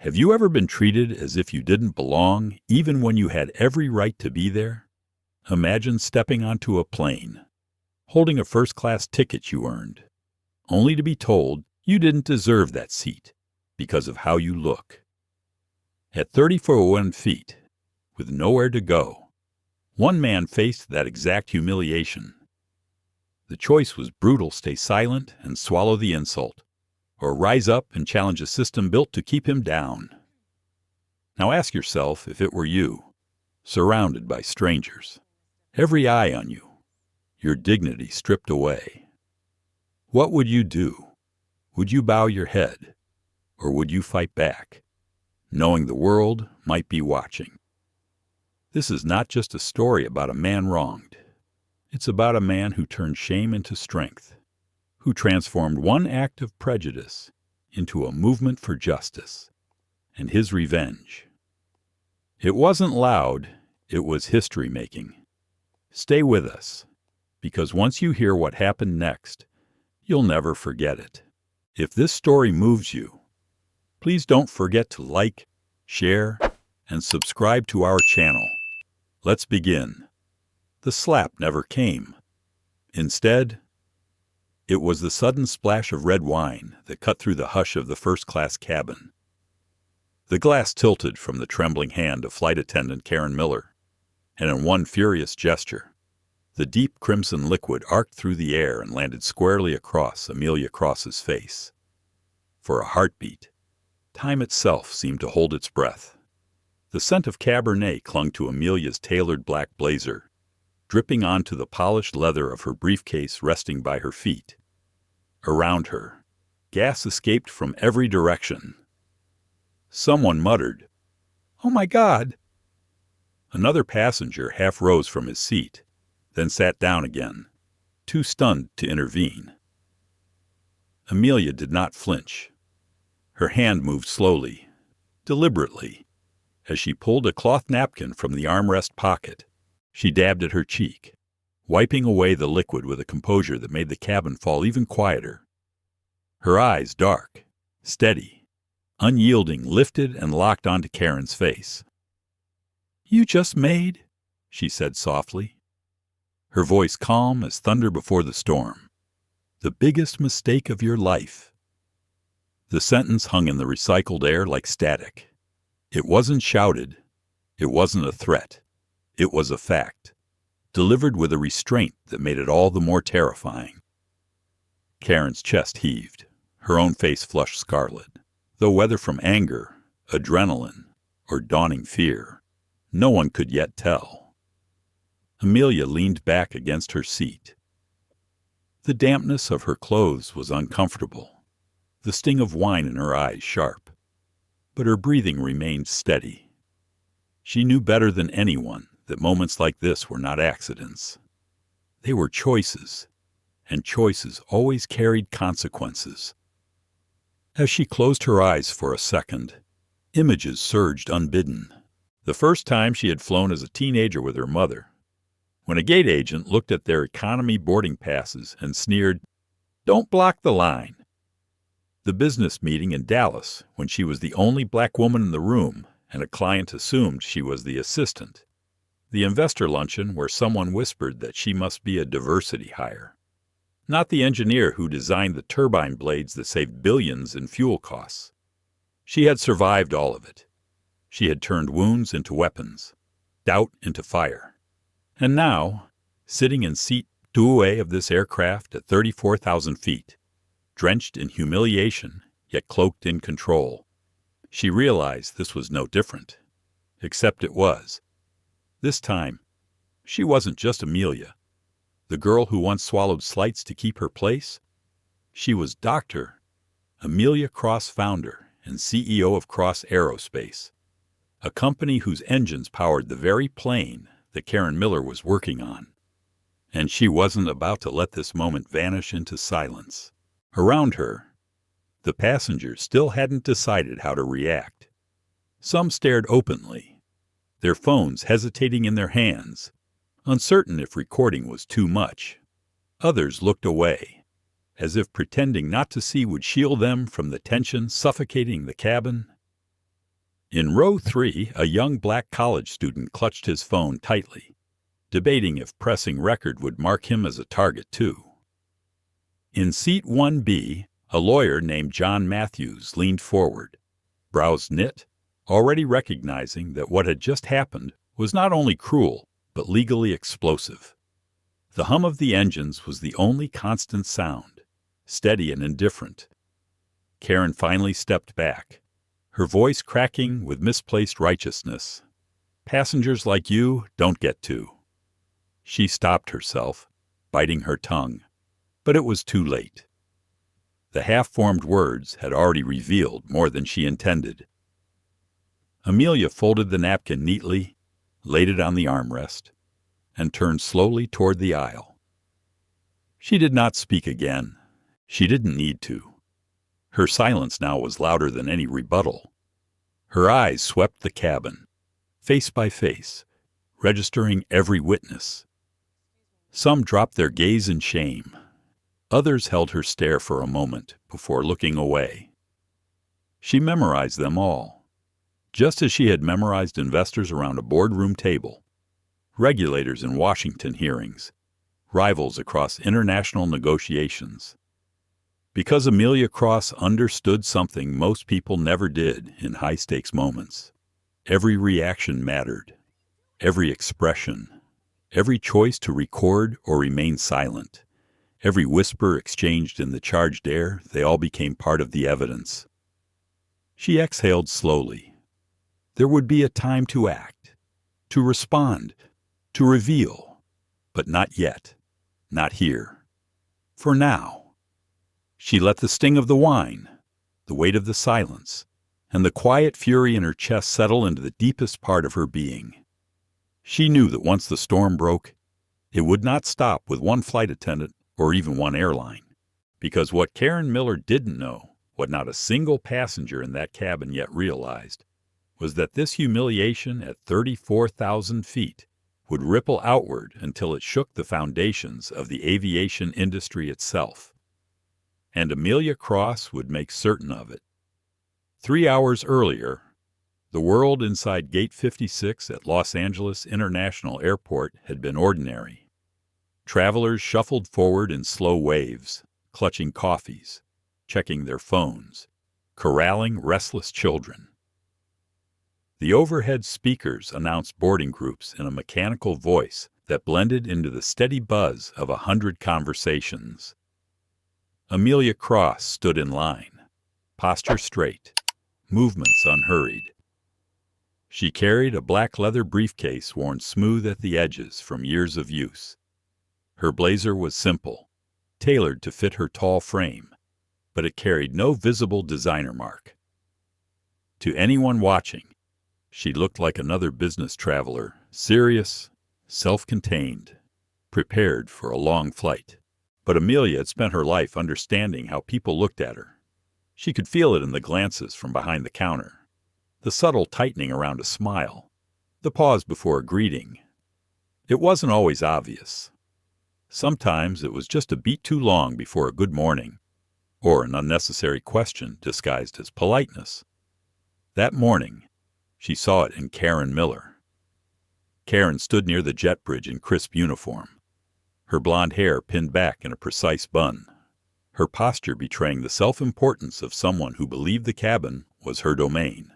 Have you ever been treated as if you didn't belong, even when you had every right to be there? Imagine stepping onto a plane, holding a first-class ticket you earned, only to be told you didn't deserve that seat because of how you look. At 34 feet, with nowhere to go, one man faced that exact humiliation. The choice was brutal: stay silent and swallow the insult, or rise up and challenge a system built to keep him down. Now ask yourself, if it were you, surrounded by strangers, every eye on you, your dignity stripped away, what would you do? Would you bow your head, or would you fight back, knowing the world might be watching? This is not just a story about a man wronged. It's about a man who turned shame into strength, who transformed one act of prejudice into a movement for justice, and his revenge. It wasn't loud, it was history-making. Stay with us, because once you hear what happened next, you'll never forget it. If this story moves you, please don't forget to like, share, and subscribe to our channel. Let's begin. The slap never came. Instead, it was the sudden splash of red wine that cut through the hush of the first-class cabin. The glass tilted from the trembling hand of flight attendant Karen Miller, and in one furious gesture, the deep crimson liquid arced through the air and landed squarely across Amelia Cross's face. For a heartbeat, time itself seemed to hold its breath. The scent of Cabernet clung to Amelia's tailored black blazer, dripping onto the polished leather of her briefcase resting by her feet. Around her, gas escaped from every direction. Someone muttered, "Oh my God!" Another passenger half rose from his seat, then sat down again, too stunned to intervene. Amelia did not flinch. Her hand moved slowly, deliberately. As she pulled a cloth napkin from the armrest pocket, she dabbed at her cheek, wiping away the liquid with a composure that made the cabin fall even quieter. Her eyes, dark, steady, unyielding, lifted and locked onto Karen's face. "You just made," she said softly, her voice calm as thunder before the storm, "the biggest mistake of your life." The sentence hung in the recycled air like static. It wasn't shouted. It wasn't a threat. It was a fact, delivered with a restraint that made it all the more terrifying. Karen's chest heaved, her own face flushed scarlet, though whether from anger, adrenaline, or dawning fear, no one could yet tell. Amelia leaned back against her seat. The dampness of her clothes was uncomfortable, the sting of wine in her eyes sharp, but her breathing remained steady. She knew better than anyone that moments like this were not accidents. They were choices, and choices always carried consequences. As she closed her eyes for a second, images surged unbidden. The first time she had flown as a teenager with her mother, when a gate agent looked at their economy boarding passes and sneered, "Don't block the line." The business meeting in Dallas, when she was the only black woman in the room and a client assumed she was the assistant. The investor luncheon where someone whispered that she must be a diversity hire, not the engineer who designed the turbine blades that saved billions in fuel costs. She had survived all of it. She had turned wounds into weapons, doubt into fire. And now, sitting in seat 2A of this aircraft at 34,000 feet, drenched in humiliation, yet cloaked in control, she realized this was no different. Except it was. This time, she wasn't just Amelia, the girl who once swallowed slights to keep her place. She was Dr. Amelia Cross, founder and CEO of Cross Aerospace, a company whose engines powered the very plane that Karen Miller was working on. And she wasn't about to let this moment vanish into silence. Around her, the passengers still hadn't decided how to react. Some stared openly, their phones hesitating in their hands, uncertain if recording was too much. Others looked away, as if pretending not to see would shield them from the tension suffocating the cabin. In row 3, a young black college student clutched his phone tightly, debating if pressing record would mark him as a target too. In seat 1B, a lawyer named John Matthews leaned forward, brows knit, already recognizing that what had just happened was not only cruel, but legally explosive. The hum of the engines was the only constant sound, steady and indifferent. Karen finally stepped back, her voice cracking with misplaced righteousness. "Passengers like you don't get to." She stopped herself, biting her tongue, but it was too late. The half-formed words had already revealed more than she intended. Amelia folded the napkin neatly, laid it on the armrest, and turned slowly toward the aisle. She did not speak again. She didn't need to. Her silence now was louder than any rebuttal. Her eyes swept the cabin, face by face, registering every witness. Some dropped their gaze in shame. Others held her stare for a moment before looking away. She memorized them all, just as she had memorized investors around a boardroom table, regulators in Washington hearings, rivals across international negotiations. Because Amelia Cross understood something most people never did in high-stakes moments. Every reaction mattered, every expression, every choice to record or remain silent, every whisper exchanged in the charged air, they all became part of the evidence. She exhaled slowly. There would be a time to act, to respond, to reveal, but not yet, not here. For now. She let the sting of the wine, the weight of the silence, and the quiet fury in her chest settle into the deepest part of her being. She knew that once the storm broke, it would not stop with one flight attendant or even one airline, because what Karen Miller didn't know, what not a single passenger in that cabin yet realized, was that this humiliation at 34,000 feet would ripple outward until it shook the foundations of the aviation industry itself. And Amelia Cross would make certain of it. 3 hours earlier, the world inside Gate 56 at Los Angeles International Airport had been ordinary. Travelers shuffled forward in slow waves, clutching coffees, checking their phones, corralling restless children. The overhead speakers announced boarding groups in a mechanical voice that blended into the steady buzz of 100 conversations. Amelia Cross stood in line, posture straight, movements unhurried. She carried a black leather briefcase worn smooth at the edges from years of use. Her blazer was simple, tailored to fit her tall frame, but it carried no visible designer mark. To anyone watching, she looked like another business traveler, serious, self-contained, prepared for a long flight. But Amelia had spent her life understanding how people looked at her. She could feel it in the glances from behind the counter, the subtle tightening around a smile, the pause before a greeting. It wasn't always obvious. Sometimes it was just a beat too long before a good morning, or an unnecessary question disguised as politeness. That morning, she saw it in Karen Miller. Karen stood near the jet bridge in crisp uniform, her blonde hair pinned back in a precise bun, her posture betraying the self-importance of someone who believed the cabin was her domain.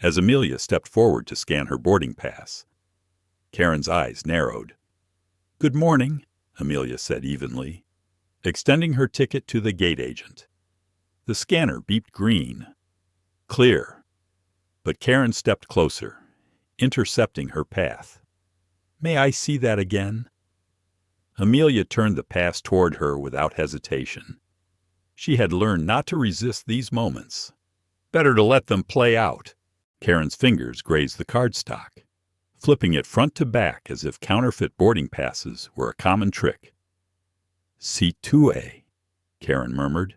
As Amelia stepped forward to scan her boarding pass, Karen's eyes narrowed. "Good morning," Amelia said evenly, extending her ticket to the gate agent. The scanner beeped green. Clear. But Karen stepped closer, intercepting her path. "May I see that again?" Amelia turned the pass toward her without hesitation. She had learned not to resist these moments. Better to let them play out. Karen's fingers grazed the cardstock, flipping it front to back as if counterfeit boarding passes were a common trick. "Seat 2A," Karen murmured,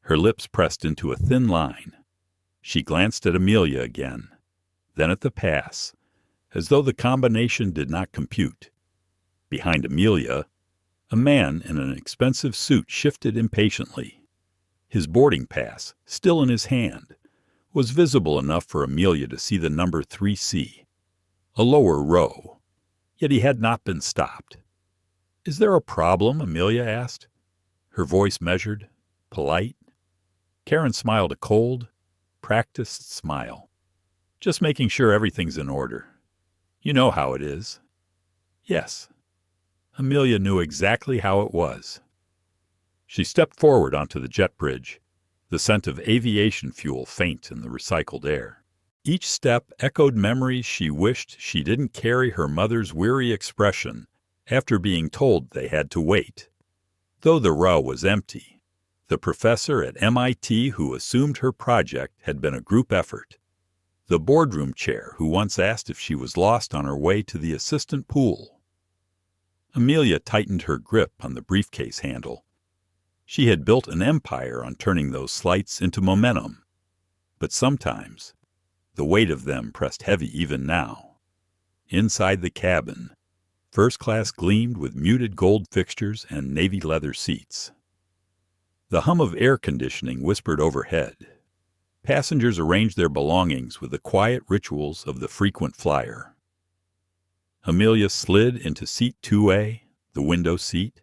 her lips pressed into a thin line. She glanced at Amelia again, then at the pass, as though the combination did not compute. Behind Amelia, a man in an expensive suit shifted impatiently. His boarding pass, still in his hand, was visible enough for Amelia to see the number 3C, a lower row, yet he had not been stopped. "Is there a problem?" Amelia asked, her voice measured, polite. Karen smiled a cold, practiced smile. "Just making sure everything's in order. You know how it is." "Yes." Amelia knew exactly how it was. She stepped forward onto the jet bridge, the scent of aviation fuel faint in the recycled air. Each step echoed memories she wished she didn't carry her mother's weary expression after being told they had to wait. Though the row was empty, the professor at MIT who assumed her project had been a group effort. The boardroom chair who once asked if she was lost on her way to the assistant pool. Amelia tightened her grip on the briefcase handle. She had built an empire on turning those slights into momentum. But sometimes, the weight of them pressed heavy even now. Inside the cabin, first class gleamed with muted gold fixtures and navy leather seats. The hum of air conditioning whispered overhead. Passengers arranged their belongings with the quiet rituals of the frequent flyer. Amelia slid into seat 2A, the window seat,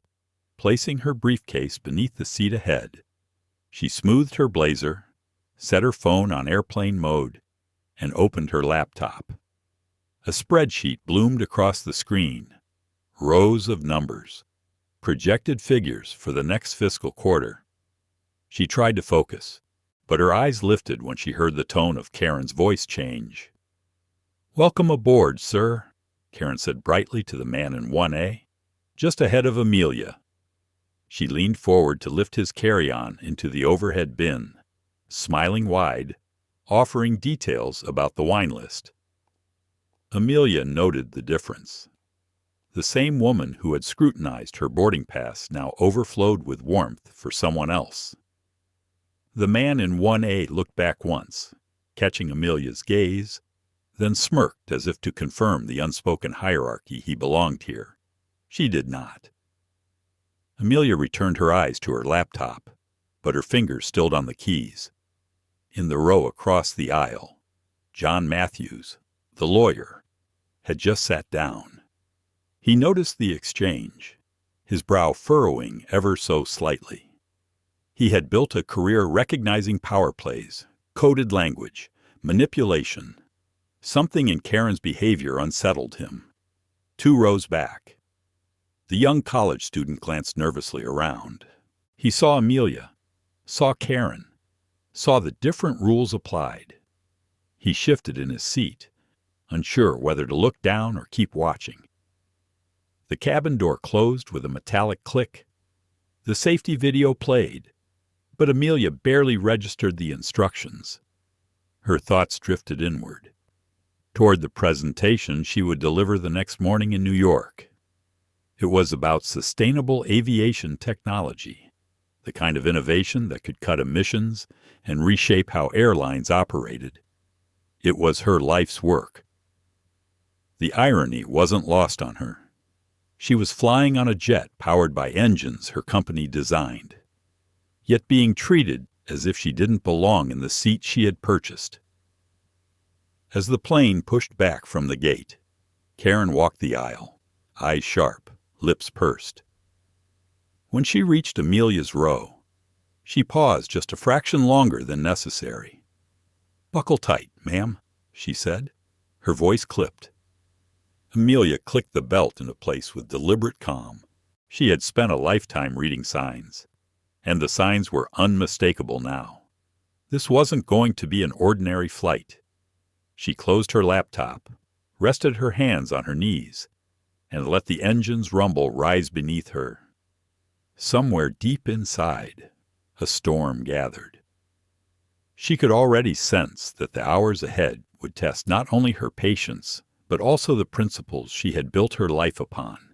placing her briefcase beneath the seat ahead. She smoothed her blazer, set her phone on airplane mode, and opened her laptop. A spreadsheet bloomed across the screen, rows of numbers, projected figures for the next fiscal quarter. She tried to focus, but her eyes lifted when she heard the tone of Karen's voice change. "Welcome aboard, sir," Karen said brightly to the man in 1A, just ahead of Amelia. She leaned forward to lift his carry-on into the overhead bin, smiling wide, offering details about the wine list. Amelia noted the difference. The same woman who had scrutinized her boarding pass now overflowed with warmth for someone else. The man in 1A looked back once, catching Amelia's gaze, then smirked as if to confirm the unspoken hierarchy he belonged here. She did not. Amelia returned her eyes to her laptop, but her fingers stilled on the keys. In the row across the aisle, John Matthews, the lawyer, had just sat down. He noticed the exchange, his brow furrowing ever so slightly. He had built a career recognizing power plays, coded language, manipulation. Something in Karen's behavior unsettled him. 2 rows back, the young college student glanced nervously around. He saw Amelia, saw Karen, saw the different rules applied. He shifted in his seat, unsure whether to look down or keep watching. The cabin door closed with a metallic click. The safety video played, but Amelia barely registered the instructions. Her thoughts drifted inward, toward the presentation she would deliver the next morning in New York. It was about sustainable aviation technology, the kind of innovation that could cut emissions and reshape how airlines operated. It was her life's work. The irony wasn't lost on her. She was flying on a jet powered by engines her company designed, yet being treated as if she didn't belong in the seat she had purchased. As the plane pushed back from the gate, Karen walked the aisle, eyes sharp, lips pursed. When she reached Amelia's row, she paused just a fraction longer than necessary. "Buckle tight, ma'am," she said. Her voice clipped. Amelia clicked the belt into place with deliberate calm. She had spent a lifetime reading signs, and the signs were unmistakable now. This wasn't going to be an ordinary flight. She closed her laptop, rested her hands on her knees, and let the engine's rumble rise beneath her. Somewhere deep inside, a storm gathered. She could already sense that the hours ahead would test not only her patience, but also the principles she had built her life upon.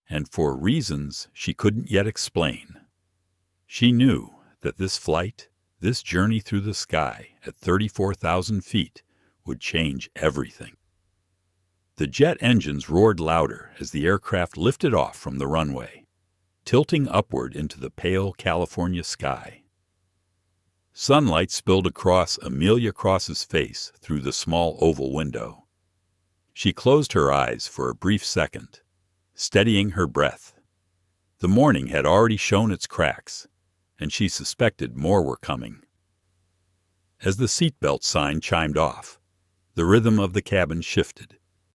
And for reasons she couldn't yet explain, she knew that this flight, this journey through the sky at 34,000 feet, would change everything. The jet engines roared louder as the aircraft lifted off from the runway, tilting upward into the pale California sky. Sunlight spilled across Amelia Cross's face through the small oval window. She closed her eyes for a brief second, steadying her breath. The morning had already shown its cracks, and she suspected more were coming. As the seatbelt sign chimed off, the rhythm of the cabin shifted.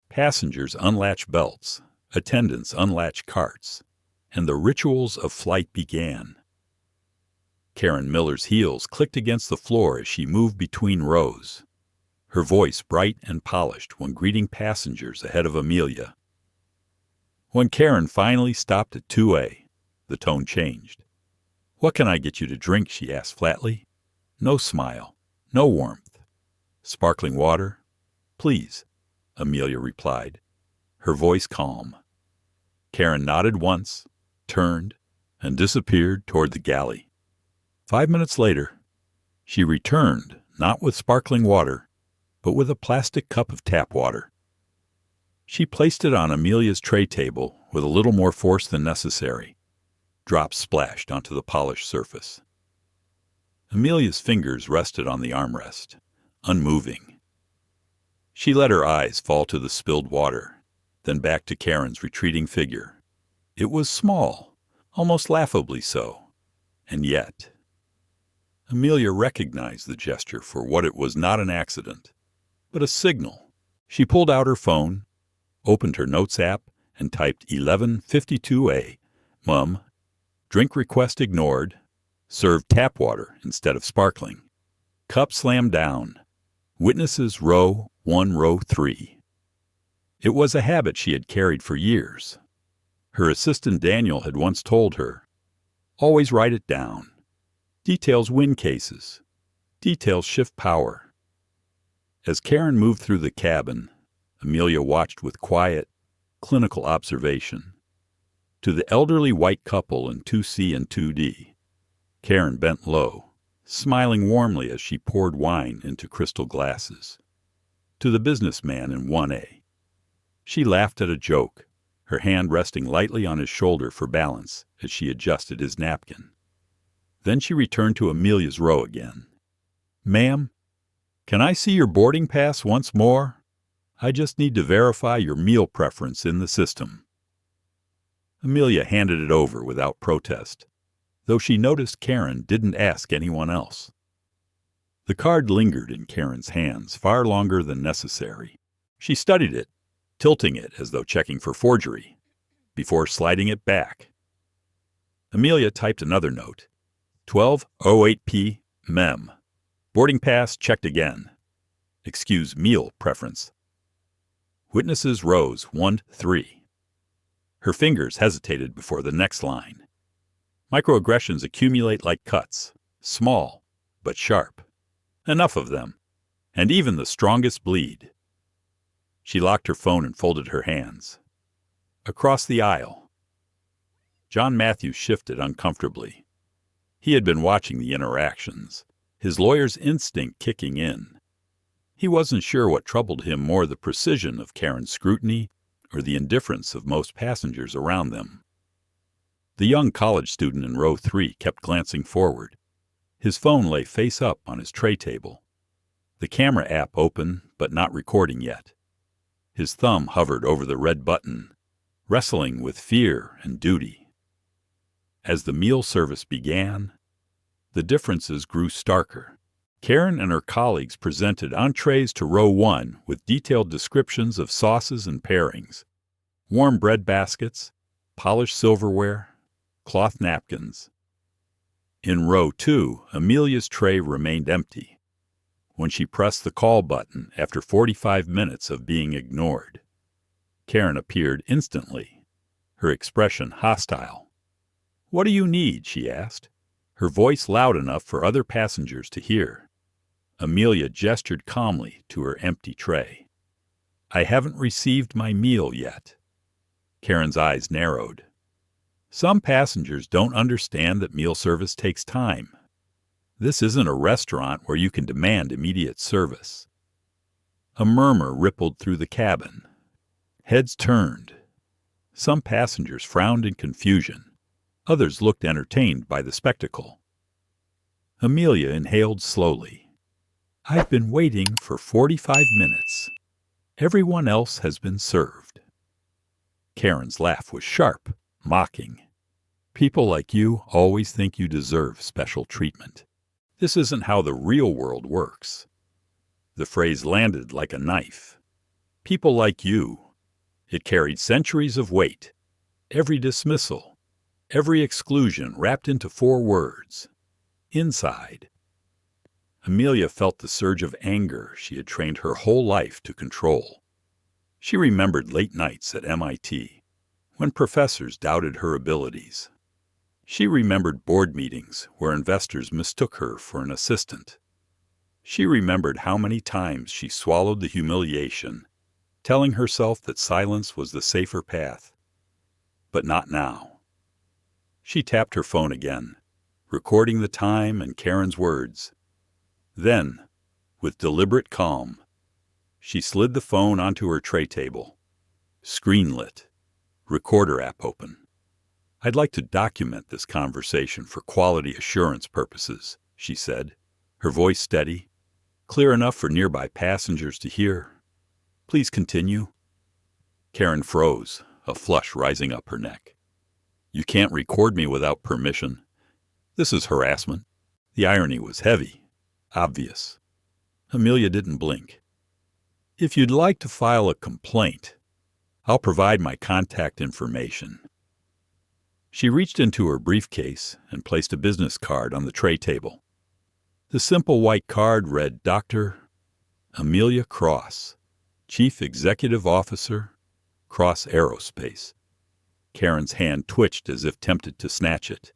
Passengers unlatched belts, attendants unlatched carts, and the rituals of flight began. Karen Miller's heels clicked against the floor as she moved between rows, her voice bright and polished when greeting passengers ahead of Amelia. When Karen finally stopped at 2A, the tone changed. "What can I get you to drink?" she asked flatly. No smile, no warmth. "Sparkling water?" "Please," Amelia replied, her voice calm. Karen nodded once, turned, and disappeared toward the galley. 5 minutes later, she returned, not with sparkling water, but with a plastic cup of tap water. She placed it on Amelia's tray table with a little more force than necessary. Drops splashed onto the polished surface. Amelia's fingers rested on the armrest, unmoving. She let her eyes fall to the spilled water, then back to Karen's retreating figure. It was small, almost laughably so, and yet... Amelia recognized the gesture for what it was, not an accident, but a signal. She pulled out her phone, opened her notes app, and typed 11:52A. "Mum, drink request ignored. Served tap water instead of sparkling. Cup slammed down. Witnesses row 1, row 3. It was a habit she had carried for years. Her assistant Daniel had once told her, "Always write it down. Details win cases. Details shift power." As Karen moved through the cabin, Amelia watched with quiet, clinical observation. To the elderly white couple in 2C and 2D, Karen bent low, smiling warmly as she poured wine into crystal glasses. To the businessman in 1A, she laughed at a joke, her hand resting lightly on his shoulder for balance as she adjusted his napkin. Then she returned to Amelia's row again. "Ma'am, can I see your boarding pass once more? I just need to verify your meal preference in the system." Amelia handed it over without protest, though she noticed Karen didn't ask anyone else. The card lingered in Karen's hands far longer than necessary. She studied it, tilting it as though checking for forgery, before sliding it back. Amelia typed another note. 12:08 Mem. Boarding pass checked again. Excuse meal preference. Witnesses rows 1, 3. Her fingers hesitated before the next line. Microaggressions accumulate like cuts, small but sharp. Enough of them, and even the strongest bleed. She locked her phone and folded her hands. Across the aisle, John Matthews shifted uncomfortably. He had been watching the interactions, his lawyer's instinct kicking in. He wasn't sure what troubled him more, the precision of Karen's scrutiny or the indifference of most passengers around them. The young college student in row 3 kept glancing forward. His phone lay face up on his tray table. The camera app open, but not recording yet. His thumb hovered over the red button, wrestling with fear and duty. As the meal service began, the differences grew starker. Karen and her colleagues presented entrees to row 1 with detailed descriptions of sauces and pairings, warm bread baskets, polished silverware, cloth napkins. In row 2, Amelia's tray remained empty. When she pressed the call button after 45 minutes of being ignored, Karen appeared instantly, her expression hostile. "What do you need?" she asked, her voice loud enough for other passengers to hear. Amelia gestured calmly to her empty tray. "I haven't received my meal yet." Karen's eyes narrowed. Some passengers don't understand that meal service takes time. This isn't a restaurant where you can demand immediate service. A murmur rippled through the cabin. Heads turned. Some passengers frowned in confusion. Others looked entertained by the spectacle. Amelia inhaled slowly. I've been waiting for 45 minutes. Everyone else has been served. Karen's laugh was sharp, mocking. People like you always think you deserve special treatment. This isn't how the real world works. The phrase landed like a knife. People like you. It carried centuries of weight. Every dismissal, every exclusion wrapped into 4 words. Inside. Amelia felt the surge of anger she had trained her whole life to control. She remembered late nights at MIT, when professors doubted her abilities. She remembered board meetings where investors mistook her for an assistant. She remembered how many times she swallowed the humiliation, telling herself that silence was the safer path. But not now. She tapped her phone again, recording the time and Karen's words. Then, with deliberate calm, she slid the phone onto her tray table. Screen lit. Recorder app open. I'd like to document this conversation for quality assurance purposes, she said, her voice steady, clear enough for nearby passengers to hear. Please continue. Karen froze, a flush rising up her neck. You can't record me without permission. This is harassment. The irony was heavy, obvious. Amelia didn't blink. If you'd like to file a complaint, I'll provide my contact information. She reached into her briefcase and placed a business card on the tray table. The simple white card read Dr. Amelia Cross, Chief Executive Officer, Cross Aerospace. Karen's hand twitched as if tempted to snatch it,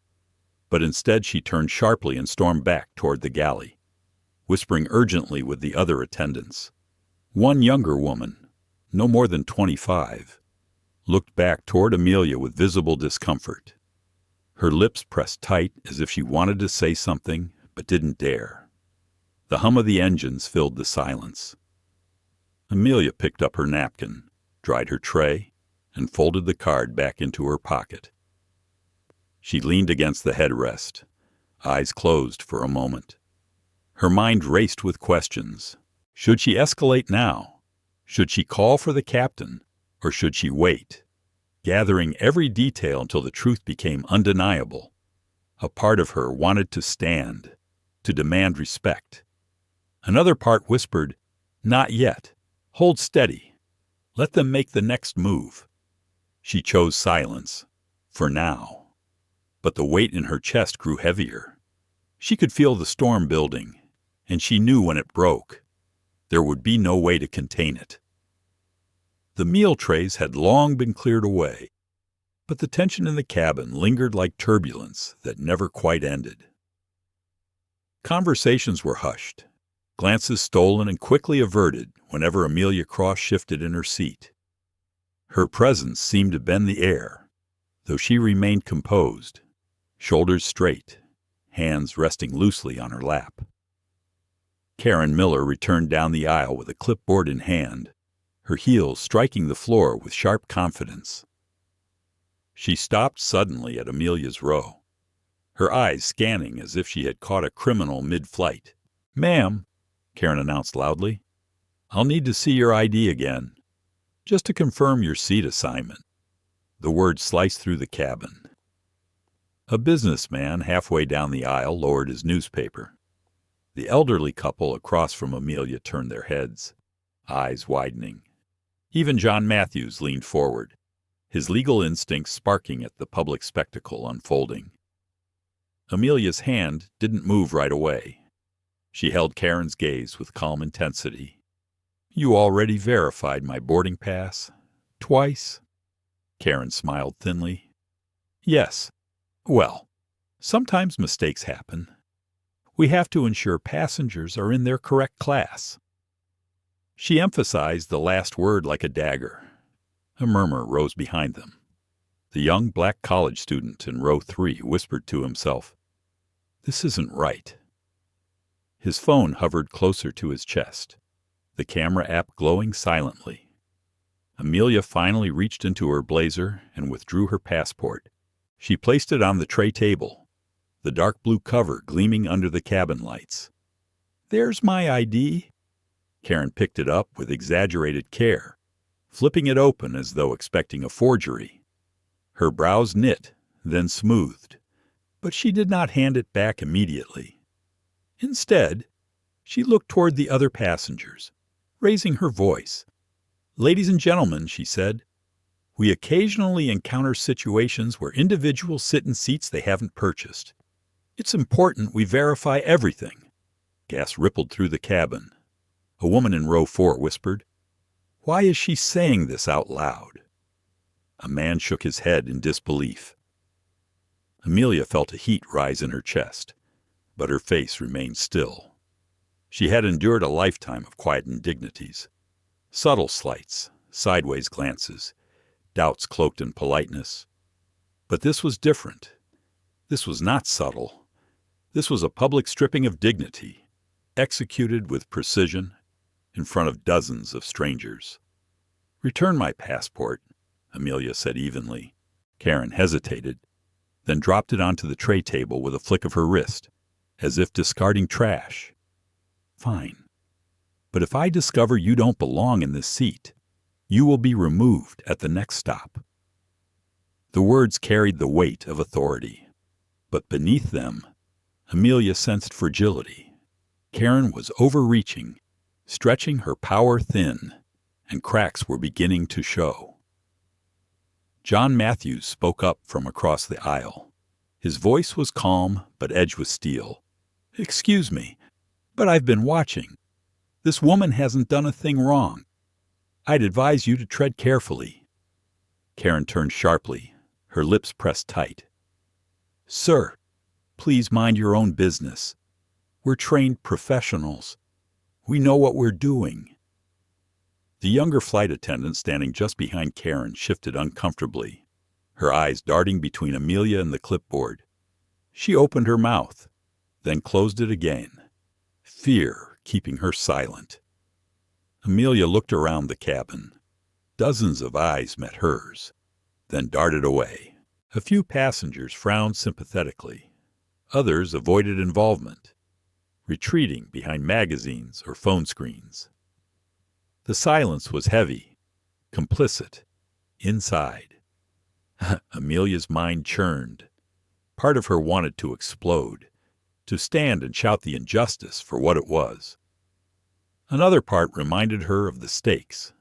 but instead she turned sharply and stormed back toward the galley, whispering urgently with the other attendants. One younger woman, no more than 25, looked back toward Amelia with visible discomfort. Her lips pressed tight as if she wanted to say something but didn't dare. The hum of the engines filled the silence. Amelia picked up her napkin, dried her tray, and folded the card back into her pocket. She leaned against the headrest, eyes closed for a moment. Her mind raced with questions. Should she escalate now? Should she call for the captain? Or should she wait, gathering every detail until the truth became undeniable? A part of her wanted to stand, to demand respect. Another part whispered, not yet. Hold steady. Let them make the next move. She chose silence, for now. But the weight in her chest grew heavier. She could feel the storm building, and she knew when it broke, there would be no way to contain it. The meal trays had long been cleared away, but the tension in the cabin lingered like turbulence that never quite ended. Conversations were hushed, glances stolen and quickly averted whenever Amelia Cross shifted in her seat. Her presence seemed to bend the air, though she remained composed, shoulders straight, hands resting loosely on her lap. Karen Miller returned down the aisle with a clipboard in hand, her heels striking the floor with sharp confidence. She stopped suddenly at Amelia's row, her eyes scanning as if she had caught a criminal mid-flight. Ma'am, Karen announced loudly, I'll need to see your ID again, just to confirm your seat assignment. The words sliced through the cabin. A businessman halfway down the aisle lowered his newspaper. The elderly couple across from Amelia turned their heads, eyes widening. Even John Matthews leaned forward, his legal instincts sparking at the public spectacle unfolding. Amelia's hand didn't move right away. She held Karen's gaze with calm intensity. You already verified my boarding pass? Twice? Karen smiled thinly. Yes. Well, sometimes mistakes happen. We have to ensure passengers are in their correct class. She emphasized the last word like a dagger. A murmur rose behind them. The young black college student in row 3 whispered to himself, This isn't right. His phone hovered closer to his chest, the camera app glowing silently. Amelia finally reached into her blazer and withdrew her passport. She placed it on the tray table, the dark blue cover gleaming under the cabin lights. "There's my ID." Karen picked it up with exaggerated care, flipping it open as though expecting a forgery. Her brows knit, then smoothed, but she did not hand it back immediately. Instead, she looked toward the other passengers, raising her voice. "Ladies and gentlemen," she said, "we occasionally encounter situations where individuals sit in seats they haven't purchased. It's important we verify everything." Gas rippled through the cabin. A woman in row 4 whispered, "Why is she saying this out loud?" A man shook his head in disbelief. Amelia felt a heat rise in her chest, but her face remained still. She had endured a lifetime of quiet indignities. Subtle slights, sideways glances, doubts cloaked in politeness. But this was different. This was not subtle. This was a public stripping of dignity, executed with precision in front of dozens of strangers. "Return my passport," Amelia said evenly. Karen hesitated, then dropped it onto the tray table with a flick of her wrist, as if discarding trash. "Fine. But if I discover you don't belong in this seat, you will be removed at the next stop." The words carried the weight of authority, but beneath them, Amelia sensed fragility. Karen was overreaching, stretching her power thin, and cracks were beginning to show. John Matthews spoke up from across the aisle. His voice was calm, but edged with steel. "Excuse me, but I've been watching. This woman hasn't done a thing wrong. I'd advise you to tread carefully." Karen turned sharply, her lips pressed tight. "Sir, please mind your own business. We're trained professionals. We know what we're doing." The younger flight attendant standing just behind Karen shifted uncomfortably, her eyes darting between Amelia and the clipboard. She opened her mouth, then closed it again, fear keeping her silent. Amelia looked around the cabin. Dozens of eyes met hers, then darted away. A few passengers frowned sympathetically. Others avoided involvement, retreating behind magazines or phone screens. The silence was heavy, complicit, inside. Amelia's mind churned. Part of her wanted to explode, to stand and shout the injustice for what it was. Another part reminded her of the stakes.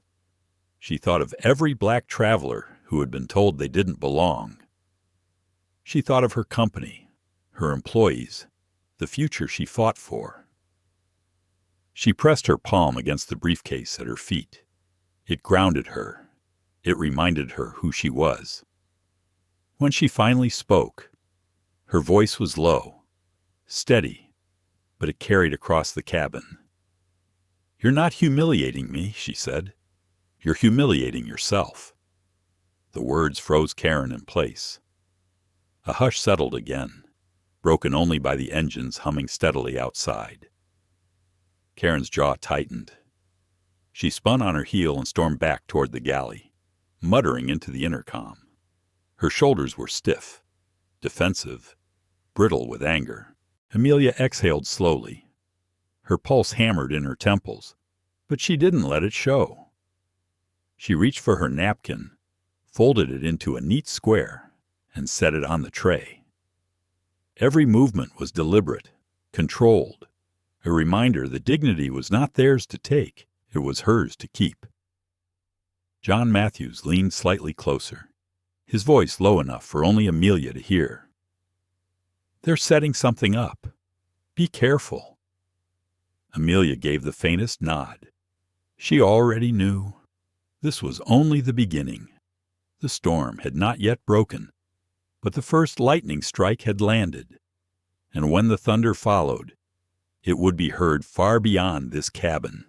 She thought of every black traveler who had been told they didn't belong. She thought of her company, her employees, the future she fought for. She pressed her palm against the briefcase at her feet. It grounded her. It reminded her who she was. When she finally spoke, her voice was low, steady, but it carried across the cabin. "You're not humiliating me," she said. "You're humiliating yourself." The words froze Karen in place. A hush settled again, broken only by the engines humming steadily outside. Karen's jaw tightened. She spun on her heel and stormed back toward the galley, muttering into the intercom. Her shoulders were stiff, defensive, brittle with anger. Amelia exhaled slowly. Her pulse hammered in her temples, but she didn't let it show. She reached for her napkin, folded it into a neat square, and set it on the tray. Every movement was deliberate, controlled, a reminder that dignity was not theirs to take, it was hers to keep. John Matthews leaned slightly closer, his voice low enough for only Amelia to hear. "They're setting something up. Be careful." Amelia gave the faintest nod. She already knew. This was only the beginning. The storm had not yet broken, but the first lightning strike had landed, and when the thunder followed, it would be heard far beyond this cabin.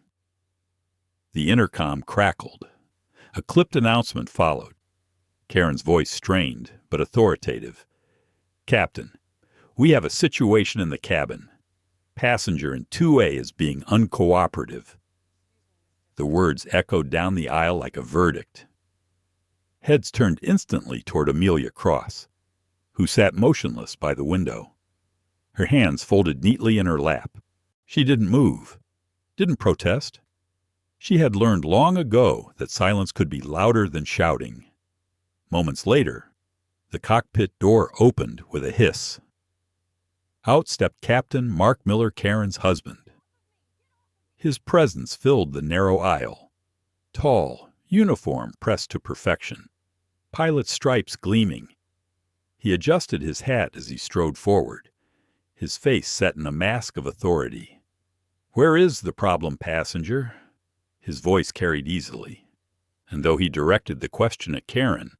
The intercom crackled. A clipped announcement followed. Karen's voice strained, but authoritative. "Captain, we have a situation in the cabin. Passenger in 2A is being uncooperative." The words echoed down the aisle like a verdict. Heads turned instantly toward Amelia Cross, who sat motionless by the window. her hands folded neatly in her lap. She didn't move, didn't protest. She had learned long ago that silence could be louder than shouting. Moments later, the cockpit door opened with a hiss. Out stepped Captain Mark Miller Karen's husband. His presence filled the narrow aisle. Tall, uniform pressed to perfection, pilot stripes gleaming. He adjusted his hat as he strode forward, his face set in a mask of authority. "Where is the problem passenger?" His voice carried easily, and though he directed the question at Karen,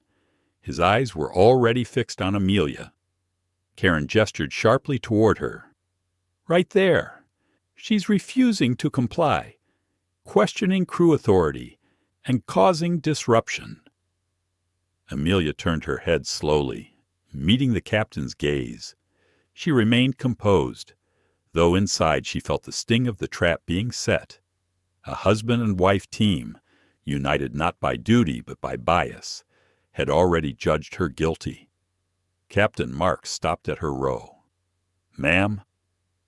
his eyes were already fixed on Amelia. Karen gestured sharply toward her. "Right there. She's refusing to comply, questioning crew authority, and causing disruption." Amelia turned her head slowly, meeting the captain's gaze. She remained composed, though inside she felt the sting of the trap being set. A husband and wife team, united not by duty but by bias, had already judged her guilty. Captain Mark stopped at her row. "Ma'am,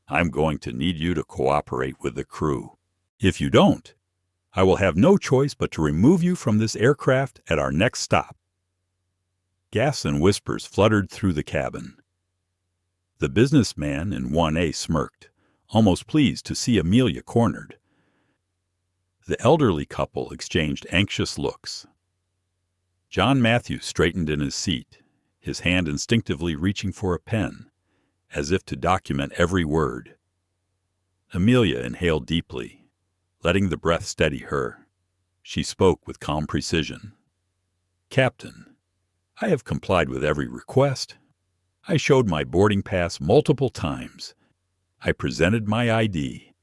I'm going to need you to cooperate with the crew. If you don't, I will have no choice but to remove you from this aircraft at our next stop." Gasps and whispers fluttered through the cabin. The businessman in 1A smirked, almost pleased to see Amelia cornered. The elderly couple exchanged anxious looks. John Matthews straightened in his seat, his hand instinctively reaching for a pen, as if to document every word. Amelia inhaled deeply, letting the breath steady her. She spoke with calm precision. "Captain, I have complied with every request. I showed my boarding pass multiple times. I presented my ID.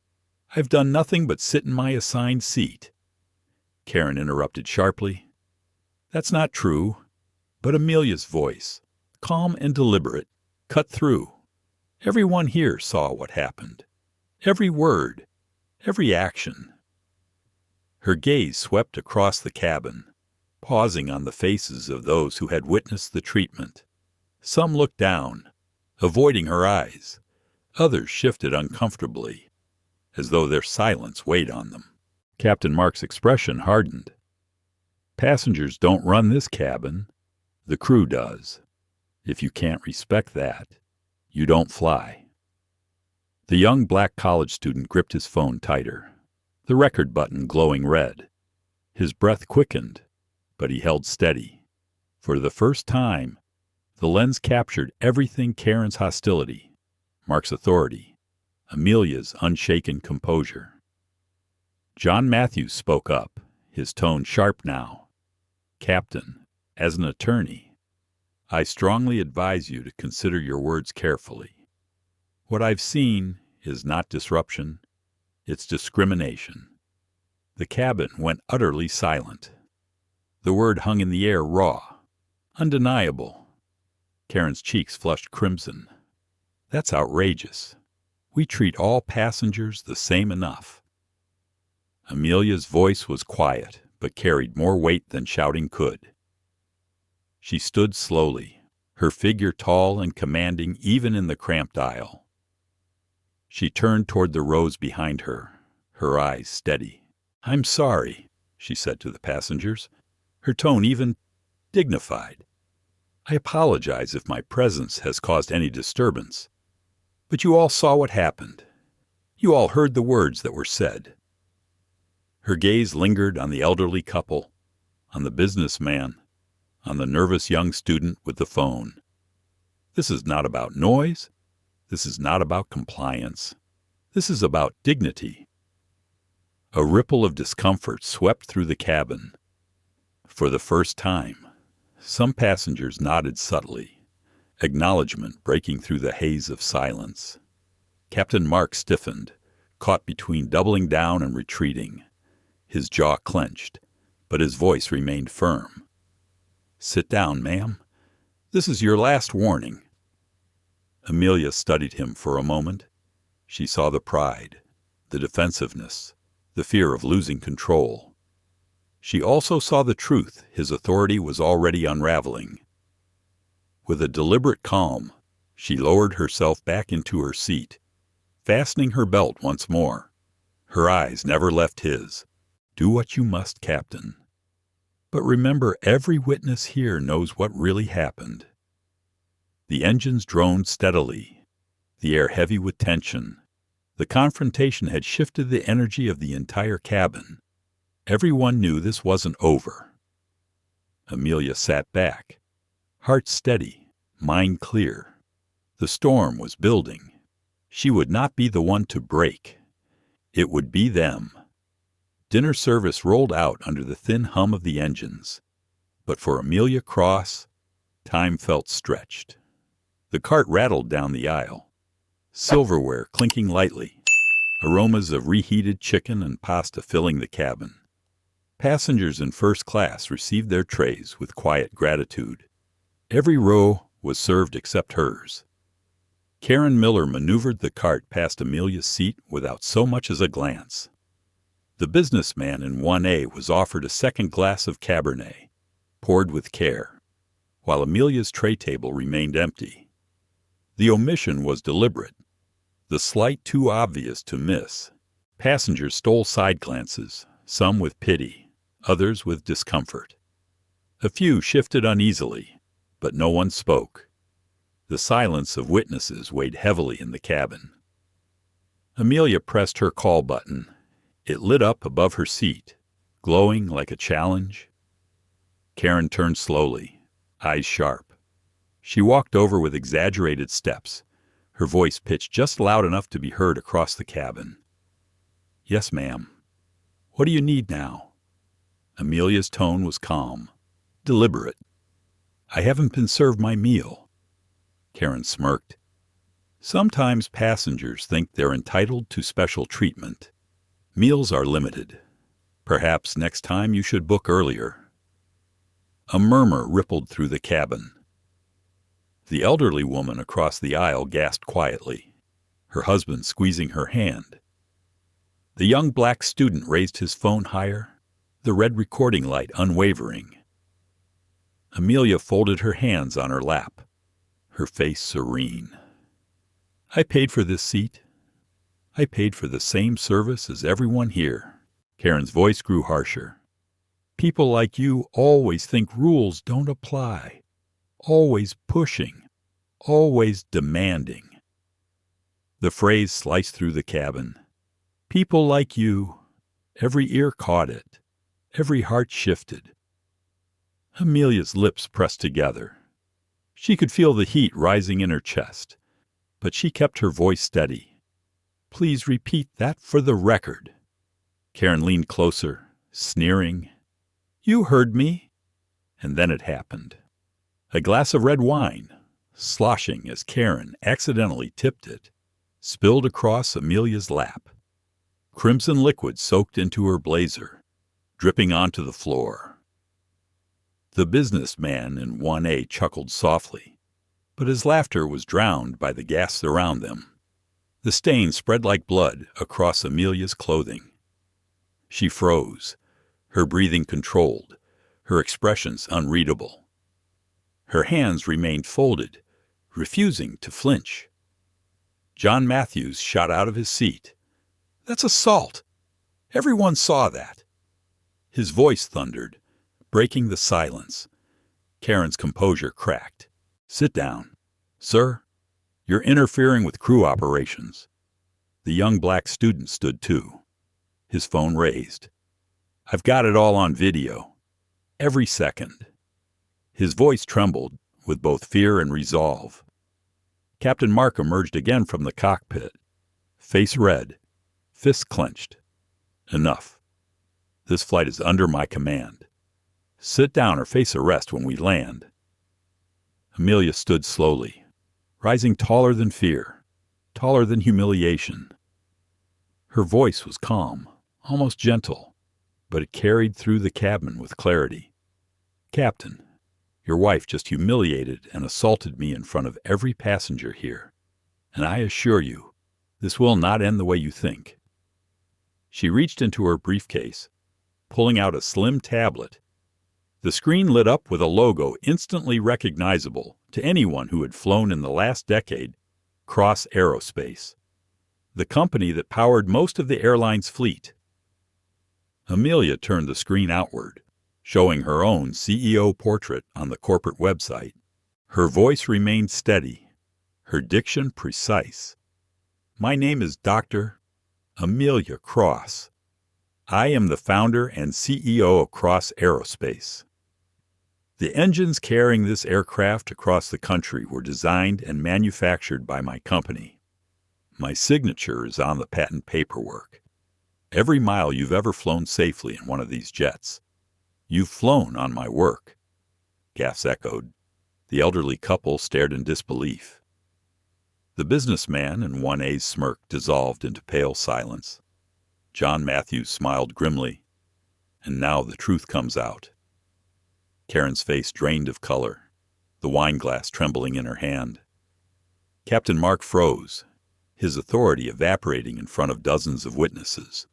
I've done nothing but sit in my assigned seat." Karen interrupted sharply. "That's not true." But Amelia's voice, calm and deliberate, cut through. Everyone here saw what happened. Every word, every action. Her gaze swept across the cabin, pausing on the faces of those who had witnessed the treatment. Some looked down, avoiding her eyes. Others shifted uncomfortably, as though their silence weighed on them. Captain Mark's expression hardened. "Passengers don't run this cabin. The crew does. If you can't respect that, you don't fly." The young black college student gripped his phone tighter, the record button glowing red. His breath quickened, but he held steady. For the first time, the lens captured everything: Karen's hostility, Mark's authority, Amelia's unshaken composure. John Matthews spoke up, his tone sharp now. "Captain, as an attorney, I strongly advise you to consider your words carefully. What I've seen is not disruption, it's discrimination." The cabin went utterly silent. The word hung in the air raw, undeniable. Karen's cheeks flushed crimson. "That's outrageous. We treat all passengers the same enough." Amelia's voice was quiet, but carried more weight than shouting could. She stood slowly, her figure tall and commanding even in the cramped aisle. She turned toward the rows behind her, her eyes steady. "I'm sorry," she said to the passengers, her tone even dignified. "I apologize if my presence has caused any disturbance. But you all saw what happened. You all heard the words that were said." Her gaze lingered on the elderly couple, on the businessman, on the nervous young student with the phone. This is not about noise. This is not about compliance. This is about dignity. A ripple of discomfort swept through the cabin. For the first time, some passengers nodded subtly, acknowledgement breaking through the haze of silence. Captain Mark stiffened, caught between doubling down and retreating. His jaw clenched, but his voice remained firm. "Sit down, ma'am. This is your last warning." Amelia studied him for a moment. She saw the pride, the defensiveness, the fear of losing control. She also saw the truth his authority was already unraveling. With a deliberate calm, She lowered herself back into her seat, fastening her belt once more. Her eyes never left his. "Do what you must, Captain. But remember, every witness here knows what really happened." The engines droned steadily, the air heavy with tension. The confrontation had shifted the energy of the entire cabin. Everyone knew this wasn't over. Amelia sat back, heart steady, mind clear. The storm was building. She would not be the one to break. It would be them. Dinner service rolled out under the thin hum of the engines. But for Amelia Cross, time felt stretched. The cart rattled down the aisle, silverware clinking lightly, aromas of reheated chicken and pasta filling the cabin. Passengers in first class received their trays with quiet gratitude. Every row was served except hers. Karen Miller maneuvered the cart past Amelia's seat without so much as a glance. The businessman in 1A was offered a second glass of Cabernet, poured with care, while Amelia's tray table remained empty. The omission was deliberate, the slight too obvious to miss. Passengers stole side glances, some with pity, others with discomfort. A few shifted uneasily, but no one spoke. The silence of witnesses weighed heavily in the cabin. Amelia pressed her call button. It lit up above her seat, glowing like a challenge. Karen turned slowly, eyes sharp. She walked over with exaggerated steps, her voice pitched just loud enough to be heard across the cabin. "Yes, ma'am. What do you need now?" Amelia's tone was calm, deliberate. "I haven't been served my meal." Karen smirked. Sometimes passengers think they're entitled to special treatment. Meals are limited. Perhaps next time you should book earlier. A murmur rippled through the cabin. The elderly woman across the aisle gasped quietly, her husband squeezing her hand. The young black student raised his phone higher, the red recording light unwavering. Amelia folded her hands on her lap, her face serene. "I paid for this seat. I paid for the same service as everyone here." Karen's voice grew harsher. "People like you always think rules don't apply. Always pushing. Always demanding." The phrase sliced through the cabin. People like you. Every ear caught it. Every heart shifted. Amelia's lips pressed together. She could feel the heat rising in her chest, but she kept her voice steady. "Please repeat that for the record." Karen leaned closer, sneering. "You heard me." And then it happened. A glass of red wine, sloshing as Karen accidentally tipped it, spilled across Amelia's lap. Crimson liquid soaked into her blazer, dripping onto the floor. The businessman in 1A chuckled softly, but his laughter was drowned by the gasps around them. The stain spread like blood across Amelia's clothing. She froze, her breathing controlled, her expressions unreadable. Her hands remained folded, refusing to flinch. John Matthews shot out of his seat. "That's assault! Everyone saw that!" His voice thundered, breaking the silence. Karen's composure cracked. "Sit down. Sir, you're interfering with crew operations." The young black student stood too, his phone raised. "I've got it all on video. Every second." His voice trembled with both fear and resolve. Captain Mark emerged again from the cockpit, face red, fists clenched. "Enough. This flight is under my command. Sit down or face arrest when we land." Amelia stood slowly, rising taller than fear, taller than humiliation. Her voice was calm, almost gentle, but it carried through the cabin with clarity. "Captain, your wife just humiliated and assaulted me in front of every passenger here, and I assure you, this will not end the way you think." She reached into her briefcase, pulling out a slim tablet. The screen lit up with a logo instantly recognizable to anyone who had flown in the last decade: Cross Aerospace, the company that powered most of the airline's fleet. Amelia turned the screen outward, showing her own CEO portrait on the corporate website. Her voice remained steady, her diction precise. "My name is Dr. Amelia Cross. I am the founder and CEO of Cross Aerospace. The engines carrying this aircraft across the country were designed and manufactured by my company. My signature is on the patent paperwork. Every mile you've ever flown safely in one of these jets, you've flown on my work." Gaffs echoed. The elderly couple stared in disbelief. The businessman and 1A's smirk dissolved into pale silence. John Matthews smiled grimly. And now the truth comes out. Karen's face drained of color, the wine glass trembling in her hand. Captain Mark froze, his authority evaporating in front of dozens of witnesses.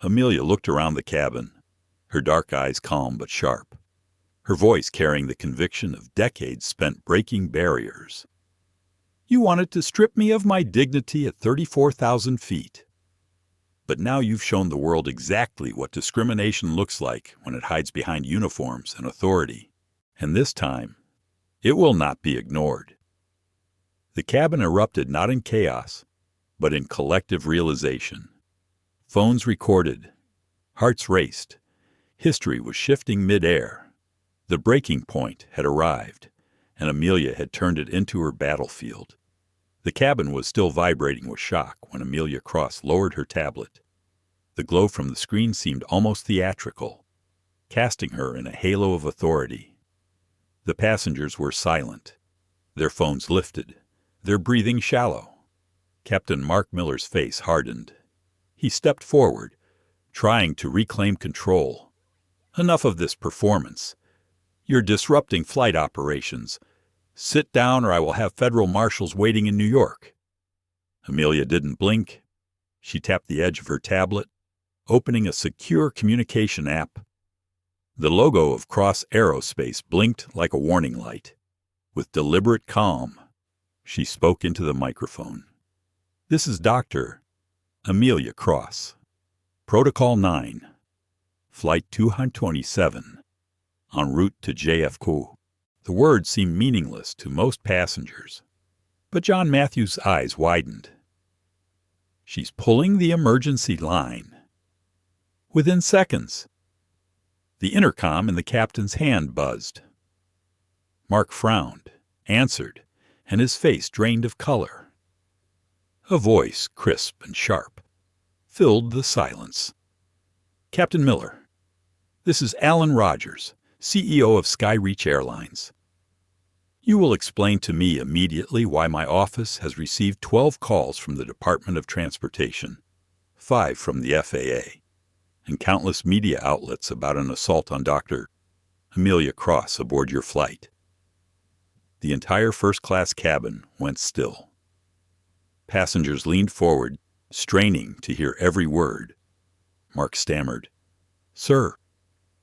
Amelia looked around the cabin, her dark eyes calm but sharp, her voice carrying the conviction of decades spent breaking barriers. "You wanted to strip me of my dignity at 34,000 feet. But now you've shown the world exactly what discrimination looks like when it hides behind uniforms and authority. And this time, it will not be ignored." The cabin erupted not in chaos, but in collective realization. Phones recorded. Hearts raced. History was shifting mid-air. The breaking point had arrived, and Amelia had turned it into her battlefield. The cabin was still vibrating with shock when Amelia Cross lowered her tablet. The glow from the screen seemed almost theatrical, casting her in a halo of authority. The passengers were silent, their phones lifted, their breathing shallow. Captain Mark Miller's face hardened. He stepped forward, trying to reclaim control. "Enough of this performance. You're disrupting flight operations. Sit down or I will have federal marshals waiting in New York." Amelia didn't blink. She tapped the edge of her tablet, opening a secure communication app. The logo of Cross Aerospace blinked like a warning light. With deliberate calm, she spoke into the microphone. "This is Dr. Amelia Cross. Protocol 9, Flight 227, en route to JFK." The words seemed meaningless to most passengers, but John Matthews' eyes widened. "She's pulling the emergency line." Within seconds, the intercom in the captain's hand buzzed. Mark frowned, answered, and his face drained of color. A voice, crisp and sharp, filled the silence. "Captain Miller, this is Alan Rogers, CEO of Skyreach Airlines. You will explain to me immediately why my office has received 12 calls from the Department of Transportation, 5 from the FAA, and countless media outlets about an assault on Dr. Amelia Cross aboard your flight." The entire first-class cabin went still. Passengers leaned forward, straining to hear every word. Mark stammered, "Sir,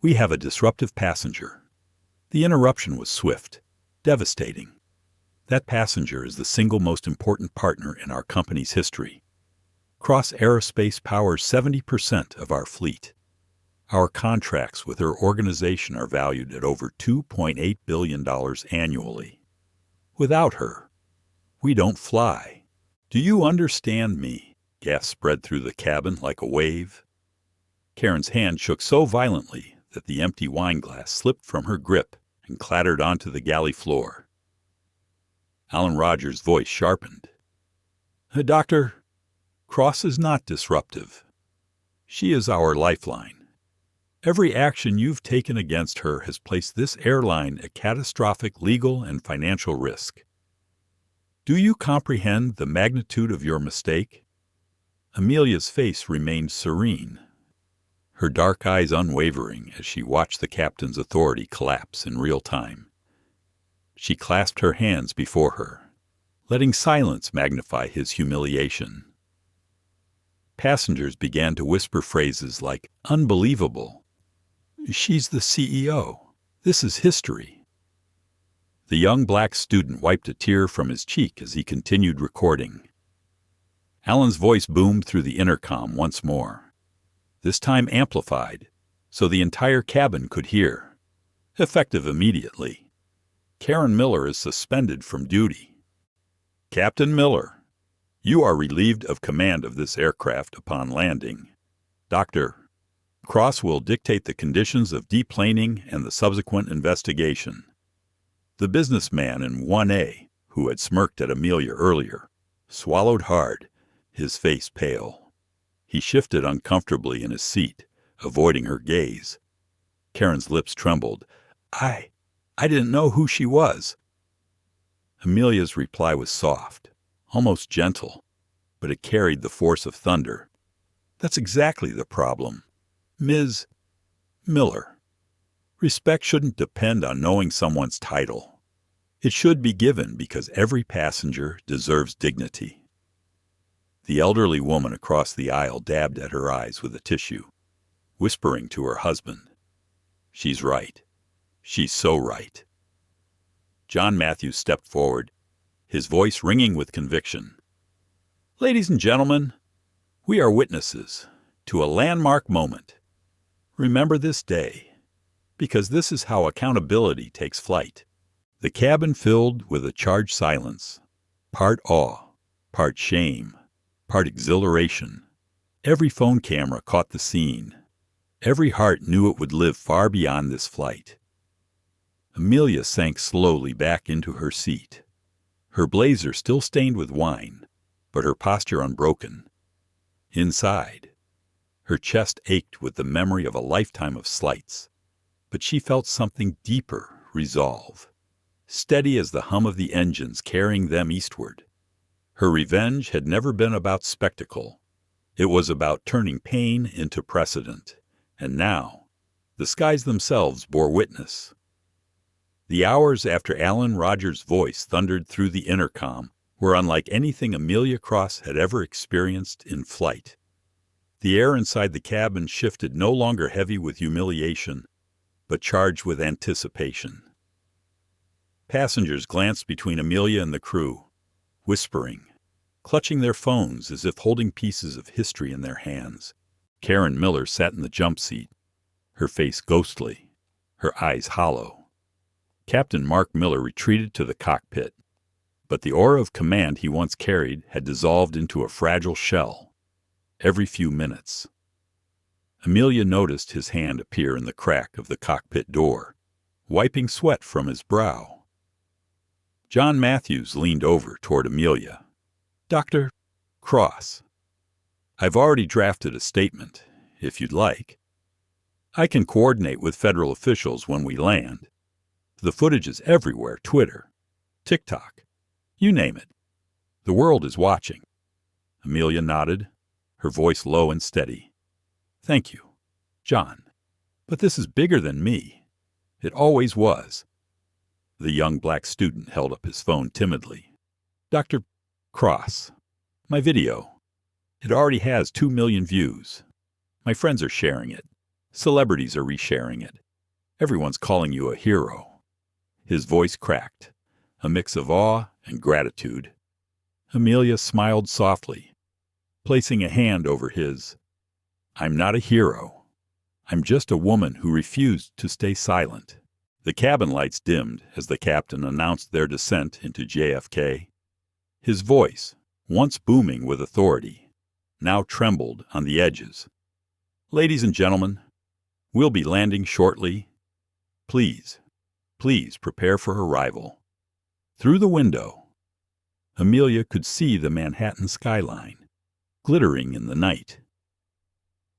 we have a disruptive passenger." The interruption was swift, devastating. That passenger is the single most important partner in our company's history. Cross Aerospace powers 70% of our fleet. Our contracts with her organization are valued at over $2.8 billion annually. Without her, we don't fly. "Do you understand me?" Gas spread through the cabin like a wave. Karen's hand shook so violently that the empty wine glass slipped from her grip and clattered onto the galley floor. Alan Rogers' voice sharpened. "Dr. Cross is not disruptive. She is our lifeline. Every action you've taken against her has placed this airline at catastrophic legal and financial risk. Do you comprehend the magnitude of your mistake?" Amelia's face remained serene, her dark eyes unwavering as she watched the captain's authority collapse in real time. She clasped her hands before her, letting silence magnify his humiliation. Passengers began to whisper phrases like "unbelievable," She's the CEO. This is history." The young black student wiped a tear from his cheek as he continued recording. Alan's voice boomed through the intercom once more, this time amplified, so the entire cabin could hear. Effective immediately. Karen Miller is suspended from duty. Captain Miller, you are relieved of command of this aircraft upon landing. Dr. Cross will dictate the conditions of deplaning and the subsequent investigation. The businessman in 1A, who had smirked at Amelia earlier, swallowed hard, his face pale. He shifted uncomfortably in his seat, avoiding her gaze. Karen's lips trembled. I didn't know who she was." Amelia's reply was soft, almost gentle, but it carried the force of thunder. "That's exactly the problem. Ms. Miller. Respect shouldn't depend on knowing someone's title. It should be given because every passenger deserves dignity." The elderly woman across the aisle dabbed at her eyes with a tissue, whispering to her husband, "She's right. She's so right." John Matthews stepped forward, his voice ringing with conviction. "Ladies and gentlemen, we are witnesses to a landmark moment. Remember this day, because this is how accountability takes flight." The cabin filled with a charged silence, part awe, part shame, part exhilaration. Every phone camera caught the scene. Every heart knew it would live far beyond this flight. Amelia sank slowly back into her seat, her blazer still stained with wine, but her posture unbroken. Inside, her chest ached with the memory of a lifetime of slights, but she felt something deeper resolve, steady as the hum of the engines carrying them eastward. Her revenge had never been about spectacle. It was about turning pain into precedent, and now the skies themselves bore witness. The hours after Alan Rogers' voice thundered through the intercom were unlike anything Amelia Cross had ever experienced in flight. The air inside the cabin shifted no longer heavy with humiliation, but charged with anticipation. Passengers glanced between Amelia and the crew, whispering, clutching their phones as if holding pieces of history in their hands. Karen Miller sat in the jump seat, her face ghostly, her eyes hollow. Captain Mark Miller retreated to the cockpit, but the aura of command he once carried had dissolved into a fragile shell. Every few minutes, Amelia noticed his hand appear in the crack of the cockpit door, wiping sweat from his brow. John Matthews leaned over toward Amelia. "Dr. Cross, I've already drafted a statement, if you'd like. I can coordinate with federal officials when we land. The footage is everywhere, Twitter, TikTok, you name it. The world is watching." Amelia nodded, her voice low and steady. "Thank you, John. But this is bigger than me. It always was." The young black student held up his phone timidly. "Dr. Cross, my video. It already has 2 million views. My friends are sharing it. Celebrities are resharing it. Everyone's calling you a hero." His voice cracked, a mix of awe and gratitude. Amelia smiled softly, placing a hand over his. "I'm not a hero. I'm just a woman who refused to stay silent." The cabin lights dimmed as the captain announced their descent into JFK. His voice, once booming with authority, now trembled on the edges. "Ladies and gentlemen, we'll be landing shortly. Please prepare for arrival." Through the window, Amelia could see the Manhattan skyline, glittering in the night.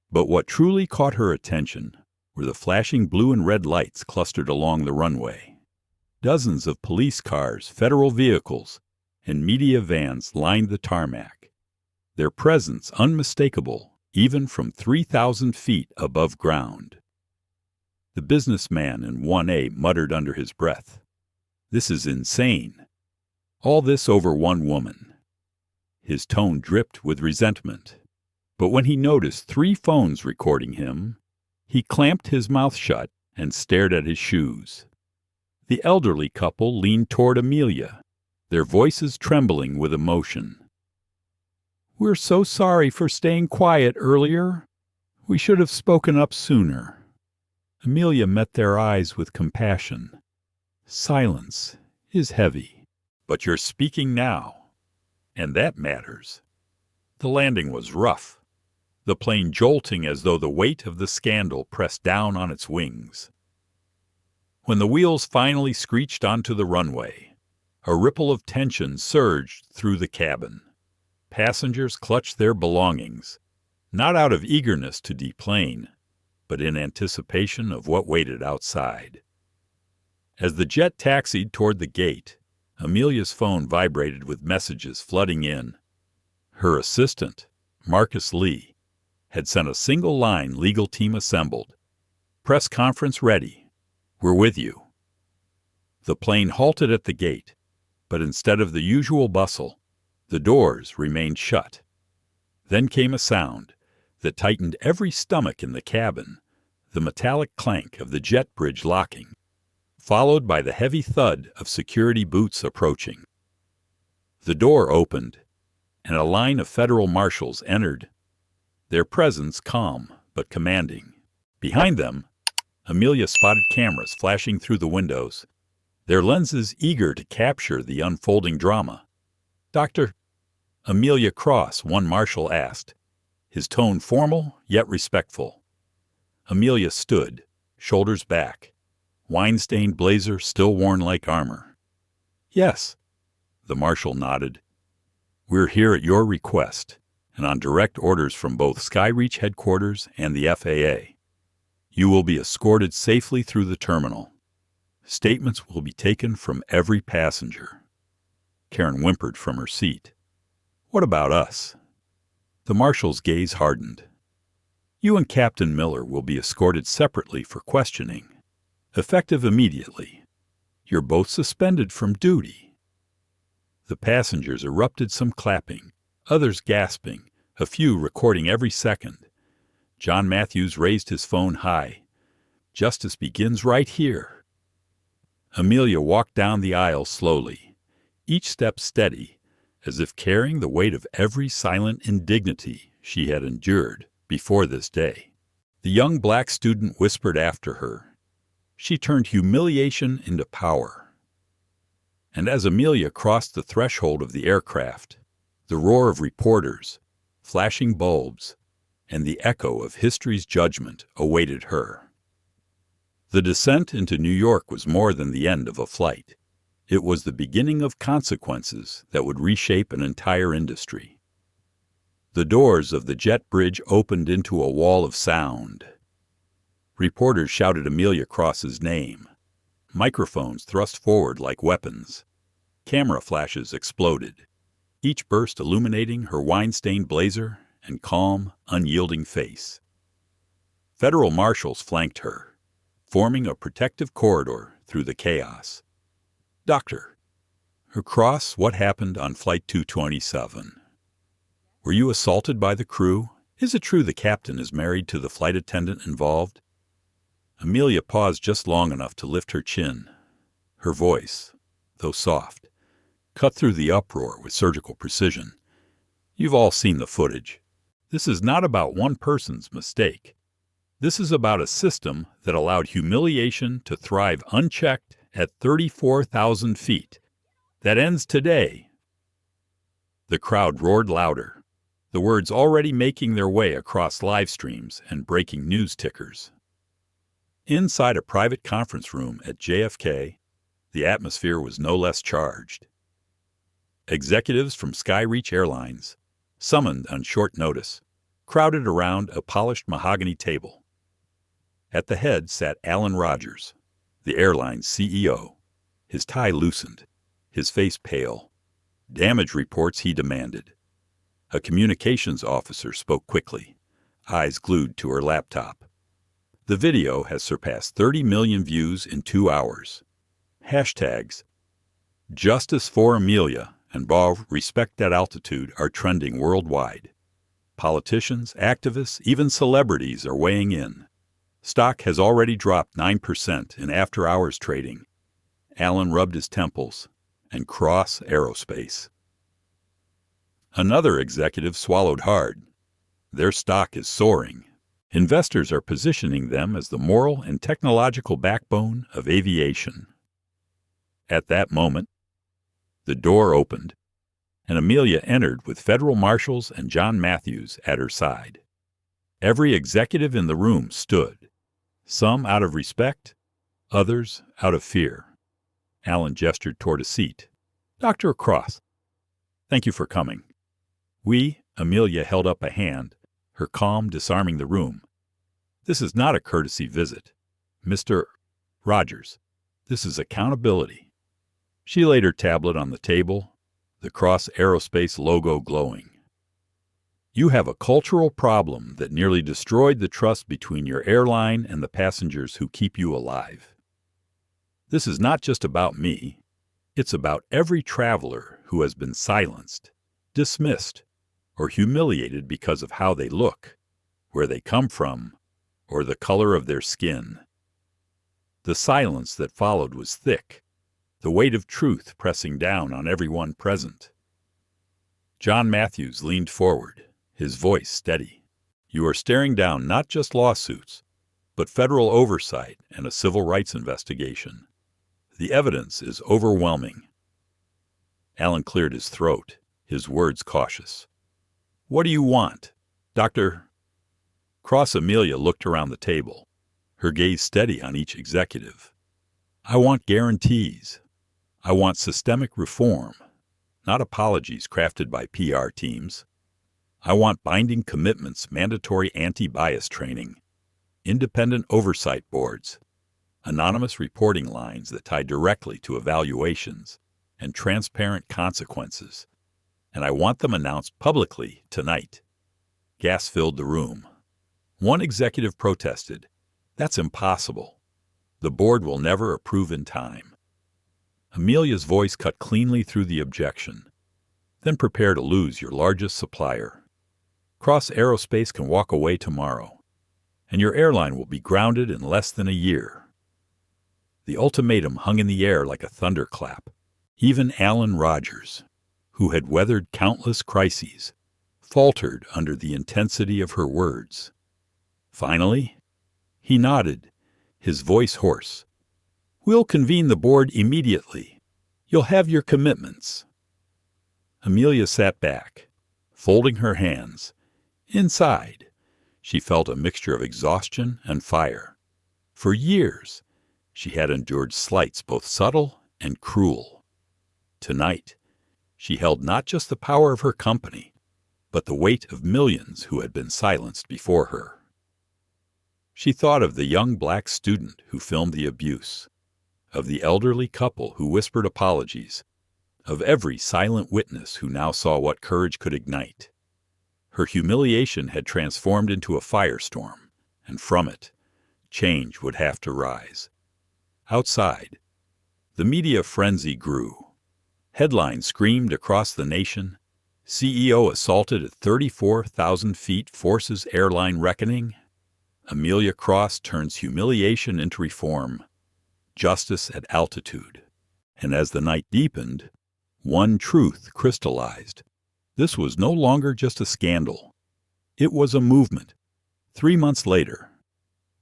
But what truly caught her attention were the flashing blue and red lights clustered along the runway. Dozens of police cars, federal vehicles, and media vans lined the tarmac, their presence unmistakable even from 3,000 feet above ground. The businessman in 1A muttered under his breath, "This is insane. All this over one woman." His tone dripped with resentment. But when he noticed 3 phones recording him, He clamped his mouth shut and stared at his shoes. The elderly couple leaned toward Amelia, their voices trembling with emotion. "We're so sorry for staying quiet earlier. We should have spoken up sooner." Amelia met their eyes with compassion. "Silence is heavy, but you're speaking now, and that matters." The landing was rough, the plane jolting as though the weight of the scandal pressed down on its wings. When the wheels finally screeched onto the runway, a ripple of tension surged through the cabin. Passengers clutched their belongings, not out of eagerness to deplane, but in anticipation of what waited outside. As the jet taxied toward the gate, Amelia's phone vibrated with messages flooding in. Her assistant, Marcus Lee, had sent a single-line legal team assembled. "Press conference ready. We're with you." The plane halted at the gate, but instead of the usual bustle, the doors remained shut. Then came a sound that tightened every stomach in the cabin, the metallic clank of the jet bridge locking, followed by the heavy thud of security boots approaching. The door opened, and a line of federal marshals entered, their presence calm but commanding. Behind them, Amelia spotted cameras flashing through the windows, their lenses eager to capture the unfolding drama. "Dr. Amelia Cross," one marshal asked, his tone formal yet respectful. Amelia stood, shoulders back, wine-stained blazer still worn like armor. "Yes," the marshal nodded. "We're here at your request, and on direct orders from both Skyreach headquarters and the FAA. You will be escorted safely through the terminal. Statements will be taken from every passenger." Karen whimpered from her seat. "What about us?" The marshal's gaze hardened. "You and Captain Miller will be escorted separately for questioning, effective immediately. You're both suspended from duty." The passengers erupted, some clapping, others gasping, a few recording every second. John Matthews raised his phone high. "Justice begins right here." Amelia walked down the aisle slowly, each step steady, as if carrying the weight of every silent indignity she had endured before this day. The young black student whispered after her. She turned humiliation into power. And as Amelia crossed the threshold of the aircraft, the roar of reporters, flashing bulbs, and the echo of history's judgment awaited her. The descent into New York was more than the end of a flight. It was the beginning of consequences that would reshape an entire industry. The doors of the jet bridge opened into a wall of sound. Reporters shouted Amelia Cross's name. Microphones thrust forward like weapons. Camera flashes exploded, each burst illuminating her wine-stained blazer and calm, unyielding face. Federal marshals flanked her, forming a protective corridor through the chaos. "Doctor Cross, what happened on Flight 227? Were you assaulted by the crew? Is it true the captain is married to the flight attendant involved?" Amelia paused just long enough to lift her chin. Her voice, though soft, cut through the uproar with surgical precision. "You've all seen the footage. This is not about one person's mistake. This is about a system that allowed humiliation to thrive unchecked at 34,000 feet. That ends today." The crowd roared louder, the words already making their way across live streams and breaking news tickers. Inside a private conference room at JFK, the atmosphere was no less charged. Executives from Skyreach Airlines, summoned on short notice, crowded around a polished mahogany table. At the head sat Alan Rogers, the airline's CEO, his tie loosened, his face pale. Damage reports he demanded. A communications officer spoke quickly, eyes glued to her laptop. "The video has surpassed 30 million views in 2 hours. Hashtags Justice for Amelia and Respect at Altitude are trending worldwide. Politicians, activists, even celebrities are weighing in. Stock has already dropped 9% in after-hours trading. Alan rubbed his temples. And Cross Aerospace. Another executive swallowed hard. Their stock is soaring. Investors are positioning them as the moral and technological backbone of aviation. At that moment, the door opened, and Amelia entered with federal marshals and John Matthews at her side. Every executive in the room stood, some out of respect, others out of fear. Alan gestured toward a seat. "Dr. Cross, thank you for coming." Amelia held up a hand, her calm disarming the room. "This is not a courtesy visit. Mr. Rogers, this is accountability." She laid her tablet on the table, the Cross Aerospace logo glowing. "You have a cultural problem that nearly destroyed the trust between your airline and the passengers who keep you alive. This is not just about me. It's about every traveler who has been silenced, dismissed, or humiliated because of how they look, where they come from, or the color of their skin. The silence that followed was thick, the weight of truth pressing down on everyone present." John Matthews leaned forward, his voice steady. "You are staring down not just lawsuits, but federal oversight and a civil rights investigation. The evidence is overwhelming." Alan cleared his throat, his words cautious. "What do you want, Dr. Cross?" Amelia looked around the table, her gaze steady on each executive. "I want guarantees. I want systemic reform, not apologies crafted by PR teams. I want binding commitments, mandatory anti-bias training, independent oversight boards, anonymous reporting lines that tie directly to evaluations, and transparent consequences. And I want them announced publicly tonight." Gas filled the room. One executive protested, "That's impossible. The board will never approve in time." Amelia's voice cut cleanly through the objection. "Then prepare to lose your largest supplier. Cross Aerospace can walk away tomorrow, and your airline will be grounded in less than a year." The ultimatum hung in the air like a thunderclap. Even Alan Rogers, who had weathered countless crises, faltered under the intensity of her words. Finally, he nodded, his voice hoarse. "We'll convene the board immediately. You'll have your commitments." Amelia sat back, folding her hands. Inside, she felt a mixture of exhaustion and fire. For years, she had endured slights both subtle and cruel. Tonight, she held not just the power of her company, but the weight of millions who had been silenced before her. She thought of the young black student who filmed the abuse, of the elderly couple who whispered apologies, of every silent witness who now saw what courage could ignite. Her humiliation had transformed into a firestorm, and from it, change would have to rise. Outside, the media frenzy grew. Headlines screamed across the nation. CEO assaulted at 34,000 feet forces airline reckoning. Amelia Cross turns humiliation into reform. Justice at altitude. And as the night deepened, one truth crystallized. This was no longer just a scandal. It was a movement. 3 months later,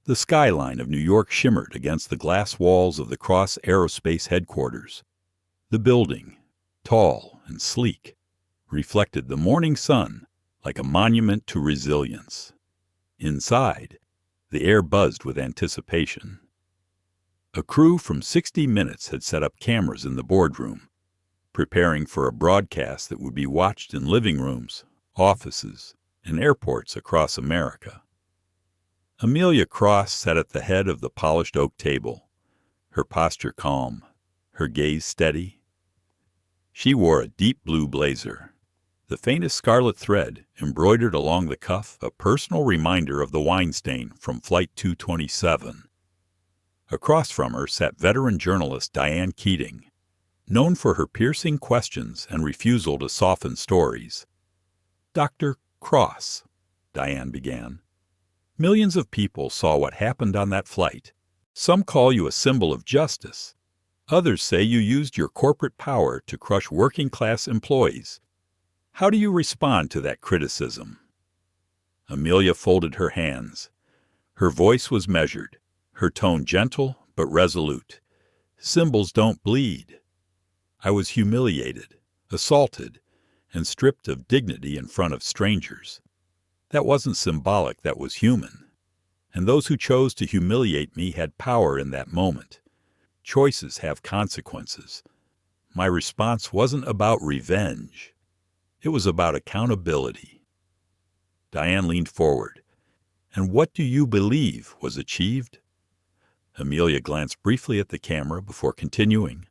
the skyline of New York shimmered against the glass walls of the Cross Aerospace headquarters. The building, tall and sleek, reflected the morning sun like a monument to resilience. Inside, the air buzzed with anticipation. A crew from 60 Minutes had set up cameras in the boardroom, preparing for a broadcast that would be watched in living rooms, offices, and airports across America. Amelia Cross sat at the head of the polished oak table, her posture calm, her gaze steady. She wore a deep blue blazer, the faintest scarlet thread embroidered along the cuff, a personal reminder of the wine stain from Flight 227. Across from her sat veteran journalist Diane Keating, known for her piercing questions and refusal to soften stories. "Dr. Cross," Diane began. Millions of people saw what happened on that flight. Some call you a symbol of justice. Others say you used your corporate power to crush working-class employees. How do you respond to that criticism? Amelia folded her hands. Her voice was measured, her tone gentle but resolute. Symbols don't bleed. I was humiliated, assaulted, and stripped of dignity in front of strangers. That wasn't symbolic, that was human. And those who chose to humiliate me had power in that moment. Choices have consequences. My response wasn't about revenge. It was about accountability. Diane leaned forward. And what do you believe was achieved? Amelia glanced briefly at the camera before continuing.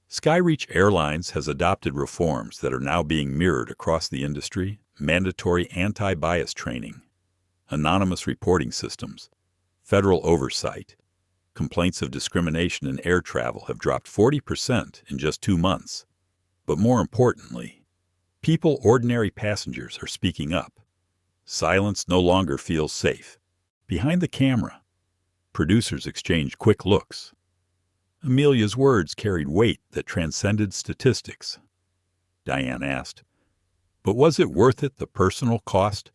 Skyreach Airlines has adopted reforms that are now being mirrored across the industry: mandatory anti-bias training, anonymous reporting systems, federal oversight. Complaints of discrimination in air travel have dropped 40% in just 2 months. But more importantly, ordinary passengers are speaking up. Silence no longer feels safe. Behind the camera, producers exchanged quick looks. Amelia's words carried weight that transcended statistics. Diane asked, "But was it worth it, the personal cost?"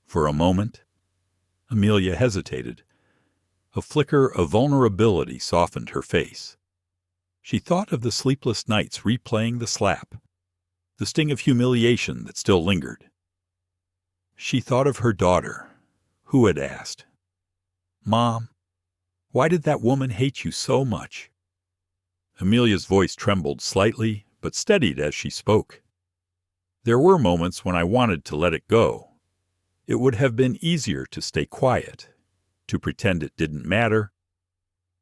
For a moment, Amelia hesitated. A flicker of vulnerability softened her face. She thought of the sleepless nights replaying the slap, the sting of humiliation that still lingered. She thought of her daughter, who had asked, "Mom, why did that woman hate you so much?" Amelia's voice trembled slightly, but steadied as she spoke. "There were moments when I wanted to let it go. It would have been easier to stay quiet, to pretend it didn't matter.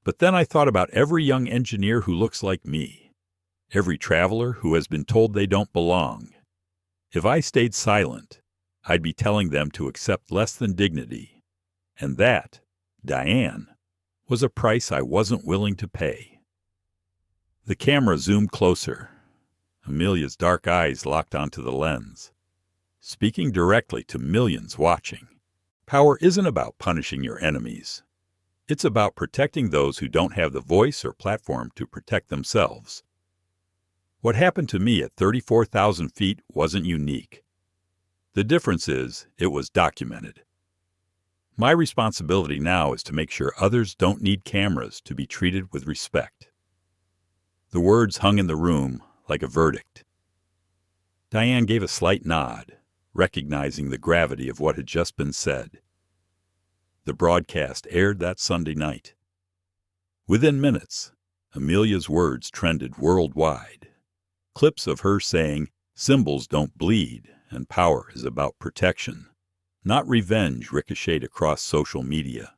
But then I thought about every young engineer who looks like me, every traveler who has been told they don't belong. If I stayed silent, I'd be telling them to accept less than dignity. And that, Diane, was a price I wasn't willing to pay." The camera zoomed closer. Amelia's dark eyes locked onto the lens. Speaking directly to millions watching, power isn't about punishing your enemies. It's about protecting those who don't have the voice or platform to protect themselves. What happened to me at 34,000 feet wasn't unique. The difference is, it was documented. My responsibility now is to make sure others don't need cameras to be treated with respect. The words hung in the room like a verdict. Diane gave a slight nod, recognizing the gravity of what had just been said. The broadcast aired that Sunday night. Within minutes, Amelia's words trended worldwide. Clips of her saying, "Symbols don't bleed, and power is about protection, not revenge," ricocheted across social media.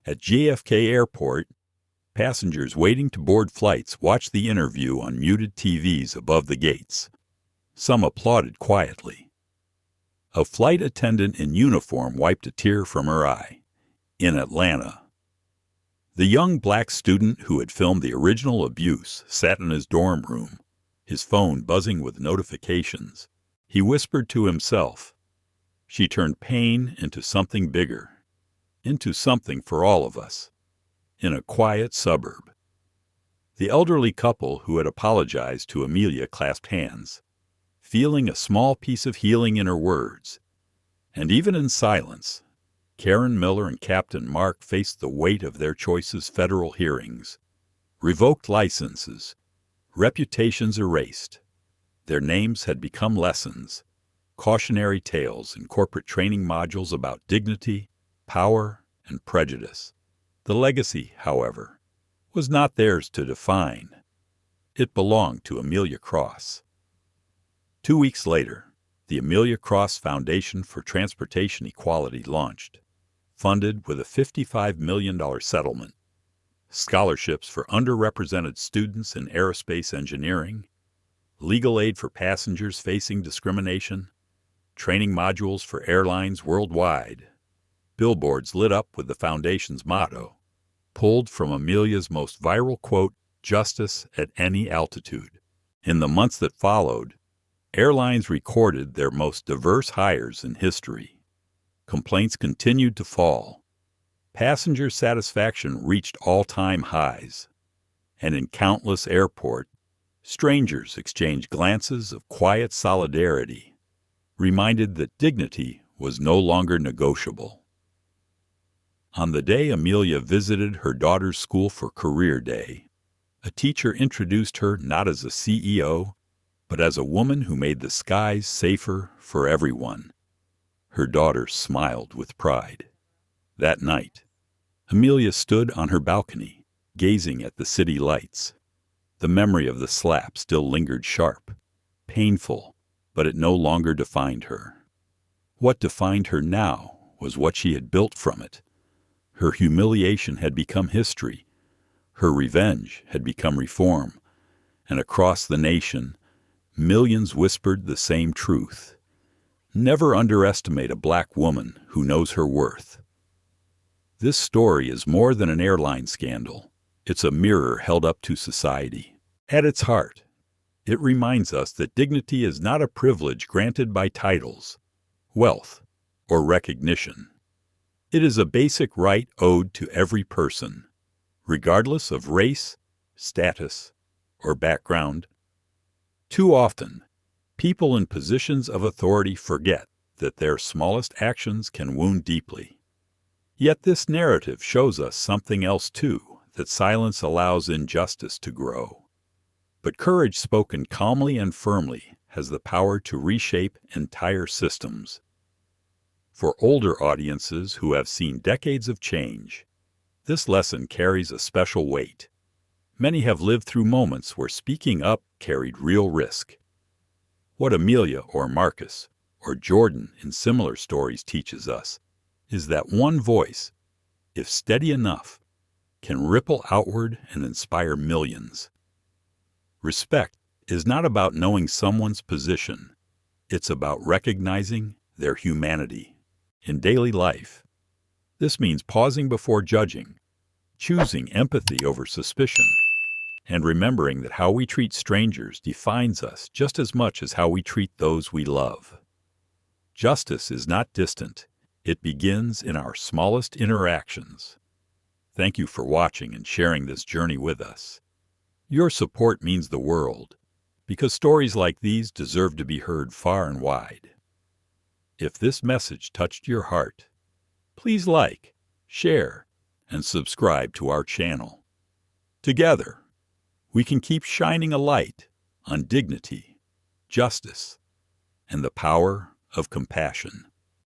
At JFK Airport, passengers waiting to board flights watched the interview on muted TVs above the gates. Some applauded quietly. A flight attendant in uniform wiped a tear from her eye. In Atlanta, the young black student who had filmed the original abuse sat in his dorm room, his phone buzzing with notifications. He whispered to himself, "She turned pain into something bigger, into something for all of us." In a quiet suburb, the elderly couple who had apologized to Amelia clasped hands, feeling a small piece of healing in her words. And even in silence, Karen Miller and Captain Mark faced the weight of their choices: federal hearings, revoked licenses, reputations erased. Their names had become lessons, cautionary tales in corporate training modules about dignity, power, and prejudice. The legacy, however, was not theirs to define. It belonged to Amelia Cross. 2 weeks later, the Amelia Cross Foundation for Transportation Equality launched, funded with a $55 million settlement. Scholarships for underrepresented students in aerospace engineering, legal aid for passengers facing discrimination, training modules for airlines worldwide. Billboards lit up with the foundation's motto, pulled from Amelia's most viral quote, "Justice at any altitude." In the months that followed, airlines recorded their most diverse hires in history. complaints continued to fall. Passenger satisfaction reached all-time highs. And in countless airports, strangers exchanged glances of quiet solidarity, reminded that dignity was no longer negotiable. On the day Amelia visited her daughter's school for Career Day, a teacher introduced her not as a CEO, but as a woman who made the skies safer for everyone. Her daughter smiled with pride. That night, Amelia stood on her balcony, gazing at the city lights. The memory of the slap still lingered sharp, painful, but it no longer defined her. What defined her now was what she had built from it. Her humiliation had become history. Her revenge had become reform. And across the nation, millions whispered the same truth. Never underestimate a black woman who knows her worth. This story is more than an airline scandal. It's a mirror held up to society. At its heart, it reminds us that dignity is not a privilege granted by titles, wealth, or recognition. It is a basic right owed to every person, regardless of race, status, or background. Too often, people in positions of authority forget that their smallest actions can wound deeply. Yet this narrative shows us something else too, that silence allows injustice to grow. But courage spoken calmly and firmly has the power to reshape entire systems. For older audiences who have seen decades of change, this lesson carries a special weight. Many have lived through moments where speaking up carried real risk. What Amelia or Marcus or Jordan in similar stories teaches us is that one voice, if steady enough, can ripple outward and inspire millions. Respect is not about knowing someone's position. It's about recognizing their humanity. In daily life, this means pausing before judging, choosing empathy over suspicion, and remembering that how we treat strangers defines us just as much as how we treat those we love. Justice is not distant. It begins in our smallest interactions. Thank you for watching and sharing this journey with us. Your support means the world, because stories like these deserve to be heard far and wide. If this message touched your heart, please like, share, and subscribe to our channel. Together, we can keep shining a light on dignity, justice, and the power of compassion.